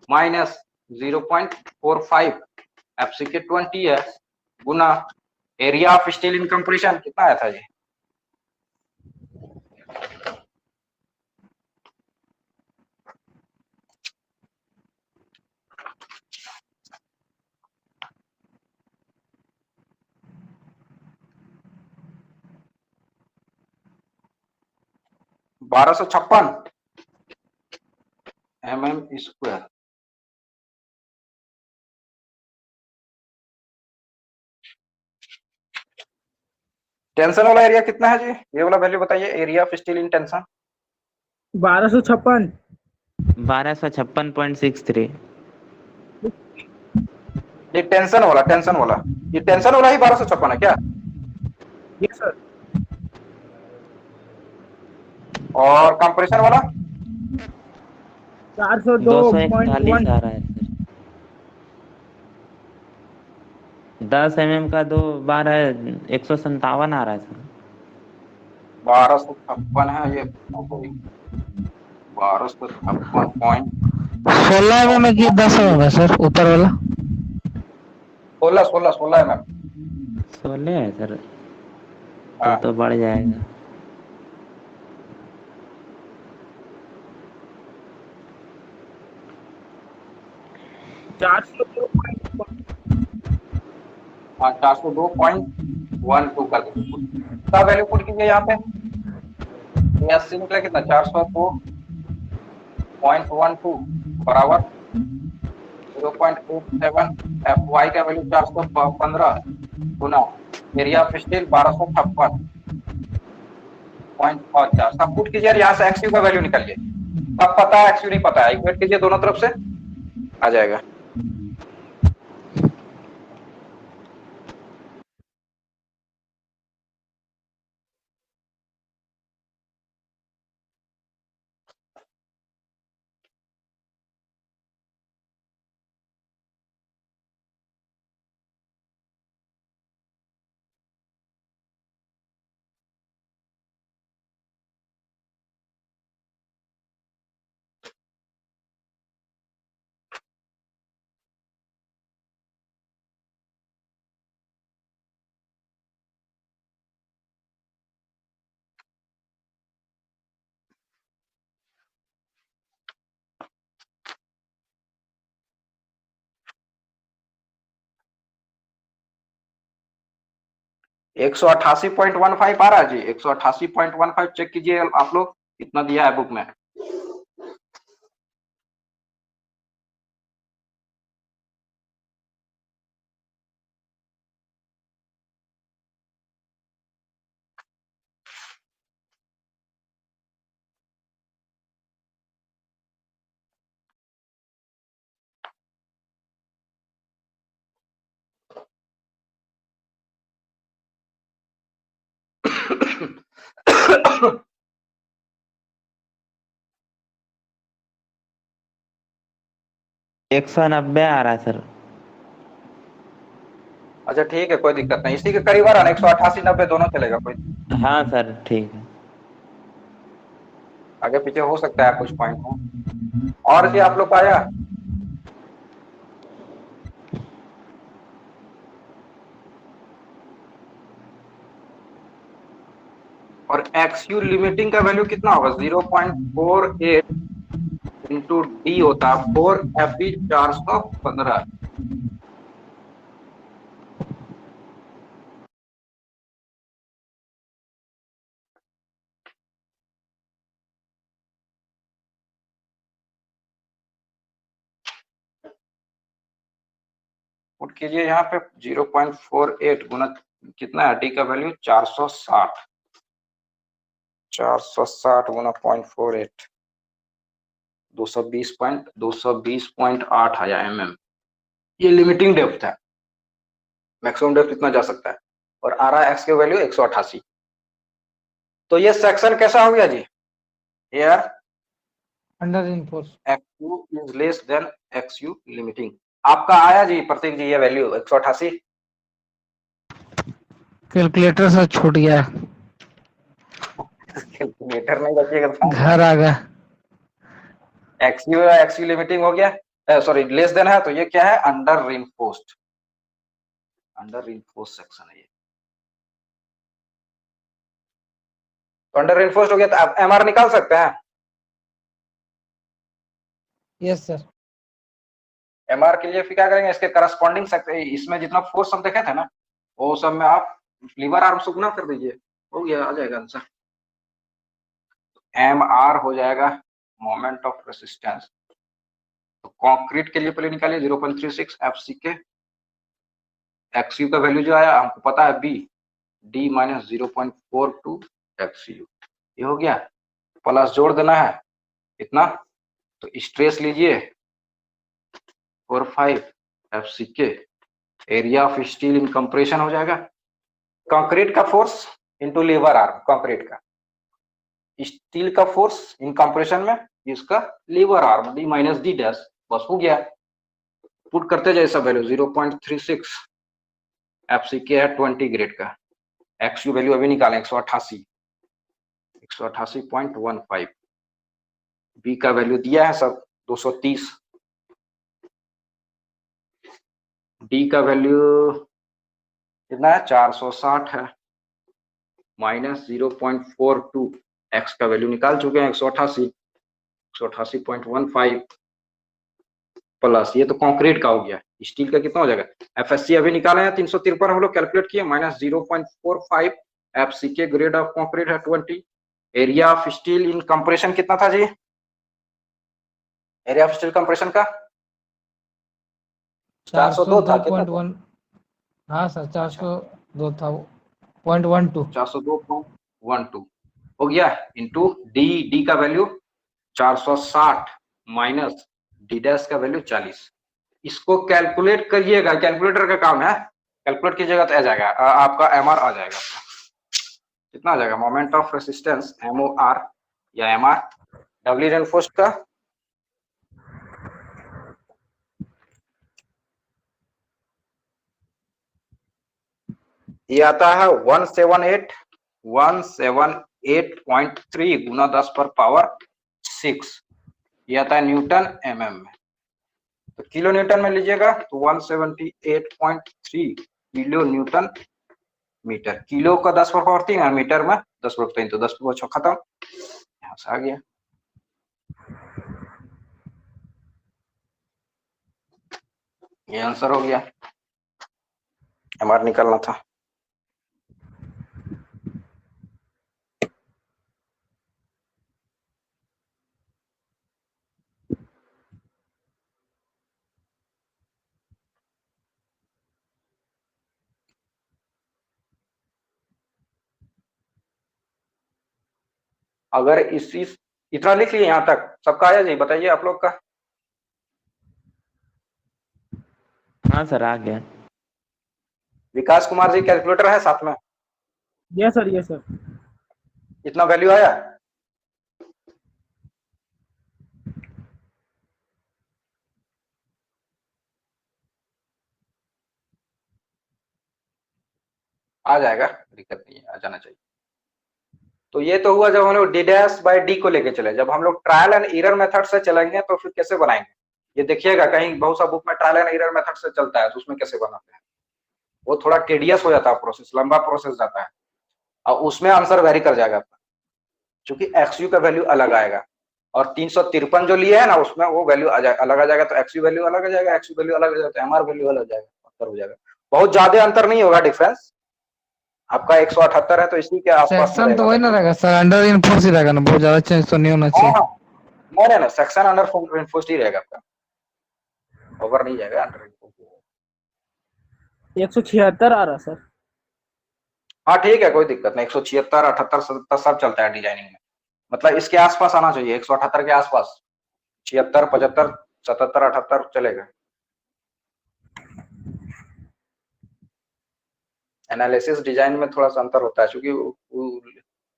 A: माइनस 0.45 एफसी के 20 है, गुना area of steel in compression कितना आया था ये, $1256 mm²। टेंशन वाला एरिया कितना है जी, ये वाला वैल्यू बताइए, area of steel in tension.
B: 1256।
D: 1256.63।
A: ये टेंशन वाला ये टेंशन वाला ही 1256 है क्या?
B: Yes sir.
A: और कंप्रेशन वाला
B: 402.1
D: आ रहा है सर। 10 mm का 2 बार है, 157 आ रहा है सर।
A: 1256 है ये, 1256
C: 16 mm में कि 10 mm है सर ऊपर वाला?
A: 16 mm।
D: 16 है सर,
A: हाँ।
D: तो बढ़ जाएगा।
B: चार सौ
A: 402.12 कर दीजिए, वैल्यू पुट कीजिए यहाँ पे, 80 निकला कितना, 402.12 बराबर 0.87, FY का value 415 Guna area of steel 1256.4। सब पुट कीजिए, यहाँ से एक्सयू का वैल्यू निकालिए, सब पता है एक्सयू नहीं पता है, इक्वेट कीजिए दोनों तरफ से, आ जाएगा। $188.15 आ रहा है जी, 188.15 चेक कीजिए आप लोग, इतना दिया है बुक में।
D: एक 190 आ रहा है सर।
A: अच्छा ठीक है, कोई दिक्कत नहीं, इसी के करीब आ रहा है, 188-90 दोनों चलेगा, कोई
D: हाँ सर ठीक है।
A: आगे पीछे हो सकता है कुछ पॉइंट हो। और जी आप लोग का आया, और एक्सयू लिमिटिंग का वैल्यू कितना होगा, 0.48 इंटू डी होता है 4 FB 415। पुट कीजिए यहाँ पे 0.48 गुना कितना है डी का वैल्यू 460 गुना 0.48 220.8 आया ये लिमिटिंग डेप्थ है, मैक्सिमम डेप्थ इतना जा सकता है और आ रहा है एक्स की वैल्यू 188। तो ये सेक्शन कैसा हो गया जी? Here
C: under reinforce
A: XU is less than XU limiting. आपका आया जी प्रतीक जी ये वैल्यू 188?
C: कैलकुलेटर से छूट गया,
A: कैलकुलेटर नहीं बचिएगा तो
C: घर आ गया।
A: XU लिमिटिंग हो गया, सॉरी लेस देन है, तो ये क्या है? अंडर रेनफोर्स्ड सेक्शन है ये। तो अंडर रेनफोर्स्ड हो गया तो आप MR निकाल सकते हैं।
C: Yes sir.
A: MR के लिए फिर क्या करेंगे? इसके करस्पॉन्डिंग इसमें जितना फोर्स हम देखे थे ना वो सब में आप लीवर आर्म से गुना कर दीजिए, हो गया, आ जाएगा आंसर। MR हो जाएगा मोमेंट ऑफ रेसिस्टेंस। तो कंक्रीट के लिए पहले निकालिए 0.36 FCK। XU का वैल्यू जो आया हमको पता है B, D माइनस 0.42 XU, ये हो गया। प्लस जोड़ देना है इतना, तो स्ट्रेस लीजिए 45 FCK, area of steel in compression हो जाएगा कंक्रीट का force into lever arm, concrete का स्टील का फोर्स इन कंप्रेशन में इसका lever arm D minus D dash, बस हो गया। पुट करते जाए सब वैल्यू 0.36 FCK है 20 ग्रेड का। XU वैल्यू अभी निकालें 188.15। B का वैल्यू दिया है सब 230। D का वैल्यू कितना है? 460 है माइनस 0.42। X का वैल्यू निकाल चुके हैं 188.15 प्लस ये तो कंक्रीट का हो गया। स्टील का कितना हो जाएगा? FSC अभी निकाले हैं 353 हम लोग कैलकुलेट किए, minus 0.45 FCK grade of concrete है 20। Area of steel in compression कितना था जी? एरिया ऑफ स्टील कंप्रेशन का 402 था, कितना था?
C: हाँ सर 402 था, 0.12
A: 402.12 हो गया इंटू डी का वैल्यू 460 माइनस डी डैश का वैल्यू 40। इसको कैलकुलेट करिएगा, कैलकुलेटर का काम है, कैलकुलेट कीजिएगा तो आ जाएगा आपका MR आ जाएगा। कितना आ जाएगा? मोमेंट ऑफ रेसिस्टेंस MOR या MR डबली रेनफोर्स्ड का ये आता है 178.3 गुना 10 पर पावर 6। ये आता है न्यूटन mm में, तो किलो न्यूटन में लीजिएगा तो 178.3 किलो न्यूटन मीटर। किलो का 10 पर पावर 3 और मीटर में 10 पर 3, तो 10 पर 6 खत्म, यहाँ से आ गया। ये आंसर हो गया, MR निकालना था। अगर इसी इतना लिख लिए यहाँ तक सबका आया जी? बताइए आप लोग का।
D: हाँ सर आ गया।
A: विकास कुमार जी कैलकुलेटर है साथ में?
B: Yes sir, yes sir.
A: इतना वैल्यू आया? आ जाएगा, दिक्कत नहीं है, आ जाना चाहिए। तो ये तो हुआ जब हम लोग डी डैश बाई डी को लेके चले। जब हम लोग ट्रायल एंड एरर मेथड से चलेंगे तो फिर कैसे बनाएंगे ये देखिएगा। कहीं बहुत सा बुक में ट्रायल एंड एरर मेथड से चलता है तो उसमें कैसे बनाते हैं, वो थोड़ा टेडियस हो जाता है प्रोसेस, लंबा प्रोसेस जाता है और उसमें आंसर वेरी कर जाएगा क्योंकि XU का वैल्यू अलग आएगा और 353 जो लिए है ना उसमें वो वैल्यू अलग आ जाएगा, तो XU वैल्यू अलग आ जाएगा, XU वैल्यू अलग आ जाएगा, तो MR वैल्यू अलग जाएगा, अंतर हो जाएगा। बहुत ज्यादा अंतर नहीं होगा, डिफरेंस आपका 178 है तो इसी के आसपास
C: सेक्शन तो वही ना रहेगा सर, अंडर रेनफोर्स ही रहेगा ना, बहुत ज्यादा चेंज तो नहीं होना चाहिए।
A: नहीं नहीं, सेक्शन अंडर रेनफोर्स्ड ही रहेगा आपका, ओवर नहीं जाएगा, अंडर रेनफोर्स्ड।
B: 176 आ रहा सर।
A: हाँ ठीक है, कोई दिक्कत नहीं, 176, 78, 77 सब चलता है डिजाइनिंग में, मतलब इसके आसपास आना चाहिए, 178 के आसपास, 76, 75, 77, 78 चलेगा। एनालिसिस डिजाइन में थोड़ा सा अंतर होता है, क्योंकि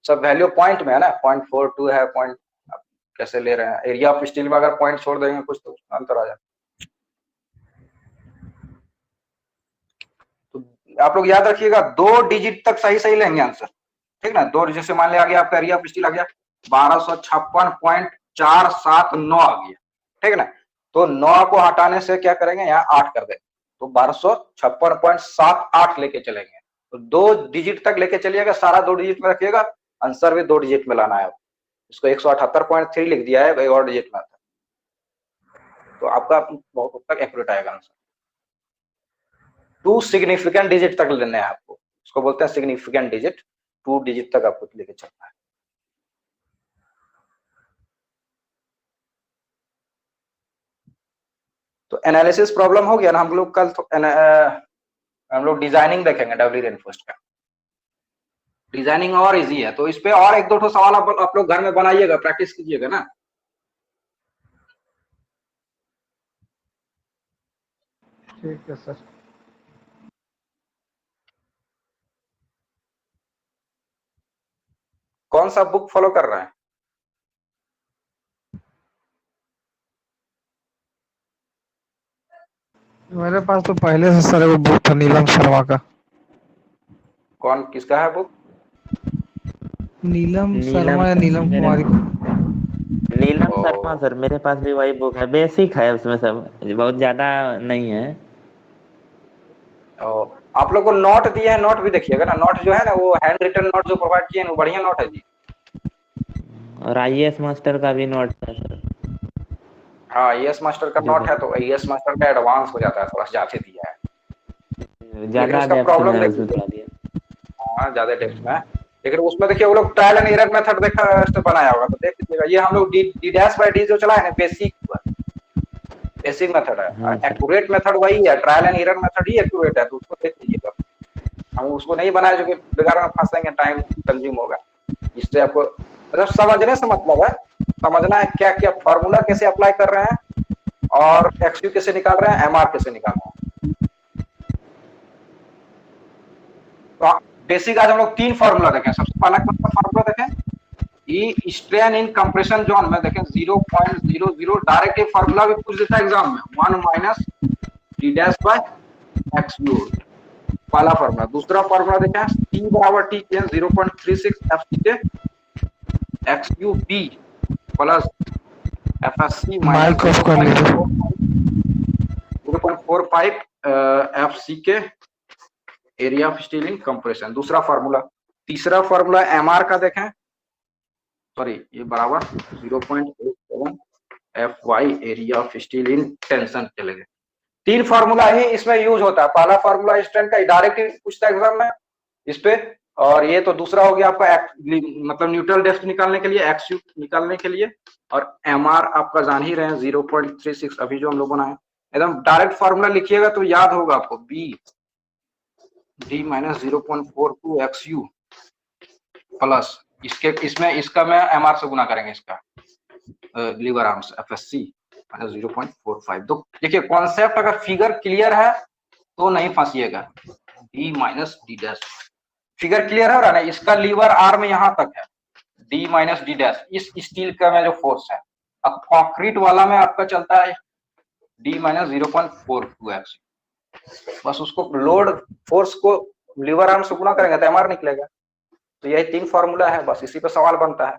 A: सब वैल्यू पॉइंट में है ना, 0.42 है, पॉइंट कैसे ले रहे हैं, एरिया ऑफ स्टील में अगर पॉइंट छोड़ देंगे कुछ तो अंतर आ जाए। तो आप लोग याद रखिएगा 2 डिजिट तक सही सही लेंगे आंसर, ठीक ना। 2 डिजिट से मान लिया गया आपका एरिया ऑफ स्टील आ गया 1256.479 आ गया, ठीक है ना। तो 9 को हटाने से क्या करेंगे, यहाँ 8 कर देंगे, तो 1256.78 लेके चलेंगे। तो 2 डिजिट तक लेके चलिएगा, सारा 2 डिजिट में रखिएगा, आंसर भी 2 डिजिट में लाना है। इसको 178.3 लिख दिया है, एक और डिजिट में आता है, तो आपका बहुत तक एक्यूरेट आएगा आंसर। 2 सिग्निफिकेंट डिजिट तक लेने हैं आपको, इसको बोलते हैं सिग्निफिकेंट डिजिट, 2 डिजिट तक आपको लेके चलना है। तो एनालिसिस प्रॉब्लम हो गया ना, हम लोग कल हम लोग डिजाइनिंग देखेंगे डबली रेनफोर्स्ड का। डिजाइनिंग और इजी है, तो इस पे और 1-2 सवाल आप लोग घर में बनाइएगा, प्रैक्टिस कीजिएगा ना।
C: ठीक है सर।
A: कौन सा बुक फॉलो कर रहे हैं?
C: मेरे पास तो पहले से सर वो बुक था नीलम शर्मा का।
A: कौन किसका है बुक?
C: नीलम शर्मा या नीलम कुमारी?
D: नीलम शर्मा सर, मेरे पास भी वही बुक है, बेसिक है उसमें सब, बहुत ज्यादा नहीं है।
A: आप लोग को नोट दिए हैं, नोट भी देखिएगा ना, नोट जो है ना वो हैंड रिटन नोट जो प्रोवाइड किए हैं वो बढ़िया नोट है जी।
D: और आईएएस मास्टर का भी नोट है सर।
A: हाँ आईएएस मास्टर का नोट है, तो आईएएस मास्टर का एडवांस हो जाता है, थोड़ा ज्यादा दिया है,
D: ज्यादा
A: उसका
D: डेप्थ
A: प्रॉब्लम
D: में
A: देखिए।
D: उसमें थोड़ा दिया।
A: हाँ ज्यादा डेप्थ में है, लेकिन उसमें देखिए वो लोग ट्रायल एंड एरर मेथड देखा बनाया होगा, तो देख लीजिएगा। ये हम लोग डी डैश बाय डी जो चला है ना, बेसिक मेथड है,
D: हाँ सर।
A: एक्यूरेट मेथड वही है, trial and error method he accurate है, तो उसको देख लीजिएगा। हम उसको नहीं बनाया जो कि बेकार में फंसेंगे, टाइम कंज्यूम होगा। इससे आपको मतलब समझने से मतलब है, समझना है क्या क्या फॉर्मूला कैसे अप्लाई कर रहे हैं, और एक्सयू कैसे निकाल रहे हैं, एमआर कैसे निकाल रहे हैं। तो बेसिक आज हम लोग 3 फॉर्मूला देखें। सबसे पहला कौन सा फॉर्मूला देखें, ये स्ट्रेन इन कंप्रेशन जोन में देखें 0.00, डायरेक्ट फॉर्मूला भी पूछ देता है एग्जाम में, 1 माइनस डी डैश बाय एक्सयू, पहला फॉर्मूला। दूसरा फॉर्मूला देखें टी बराबर टी के 0.36 F C K X U B plus F S C minus 0.45 F C K area of steel in compression, दूसरा फॉर्मूला। तीसरा फॉर्मूला एमआर का देखें, सॉरी ये बराबर 0.87 F Y area of steel in tension चलेगा। 3 formula ही इसमें use होता है। पहला फार्मूला स्ट्रेंथ का डायरेक्ट पूछता है एग्जाम में इस पे, और ये तो दूसरा हो गया आपका मतलब न्यूट्रल डेप्थ निकालने के लिए, एक्स निकालने के लिए, और एमआर आपका जान ही रहे 0.36 अभी जो हम लोग बनाए। एकदम डायरेक्ट फार्मूला लिखिएगा तो याद होगा आपको, B D minus 0.42 X U plus इसमें इसका मैं एमआर से गुना करेंगे, इसका lever arms F S C minus 0.45। तो देखिए कॉन्सेप्ट अगर फिगर क्लियर है तो नहीं फंसिएगा, D minus D dash, figure clear है ना, इसका लीवर आर्म यहाँ तक है, डी माइनस डी डैश इस स्टील का में जो फोर्स है। अब कॉन्क्रीट वाला में आपका चलता है डी माइनस 0.42 एक्स, बस उसको लोड फोर्स को लीवर आर्म से गुना करेंगे तो एमआर निकलेगा। तो यही 3 फॉर्मूला है, बस इसी पे सवाल बनता है।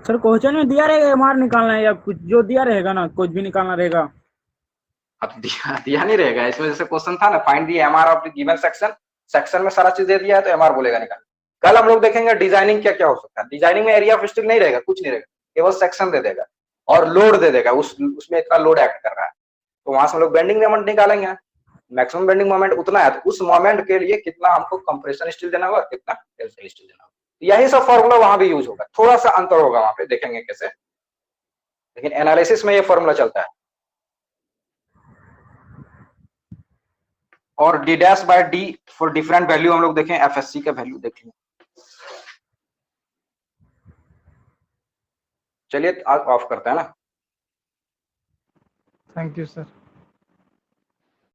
B: सर क्वेश्चन में दिया रहेगा एमआर निकालना है, या कुछ जो दिया रहेगा ना कुछ भी निकालना रहेगा?
A: अब दिया नहीं रहेगा इसमें, जैसे क्वेश्चन था ना, find the MR of the given section, section में सारा चीज दे दिया है तो एमआर बोलेगा निकाल। कल हम लोग देखेंगे डिजाइनिंग क्या क्या हो सकता है। डिजाइनिंग में एरिया ऑफ स्टील नहीं रहेगा, कुछ नहीं रहेगा, केवल सेक्शन दे देगा और लोड दे देगा, उसमें इतना लोड एक्ट कर रहा है, तो वहां से हम लोग बेंडिंग मोमेंट निकालेंगे। मैक्सिमम बेंडिंग मोमेंट उतना है, तो उस मोमेंट के लिए कितना हमको कंप्रेशन स्टील देना होगा, कितना टेंसाइल स्टील देना होगा। यही सब फॉर्मूला वहां भी यूज होगा, थोड़ा सा अंतर होगा वहां पे, देखेंगे कैसे, लेकिन एनालिसिस में ये फॉर्मूला चलता है। और D dash by D for different value हम लोग देखें, एफएससी का वैल्यू देखें। चलिए ऑफ करते हैं ना।
E: Thank you sir.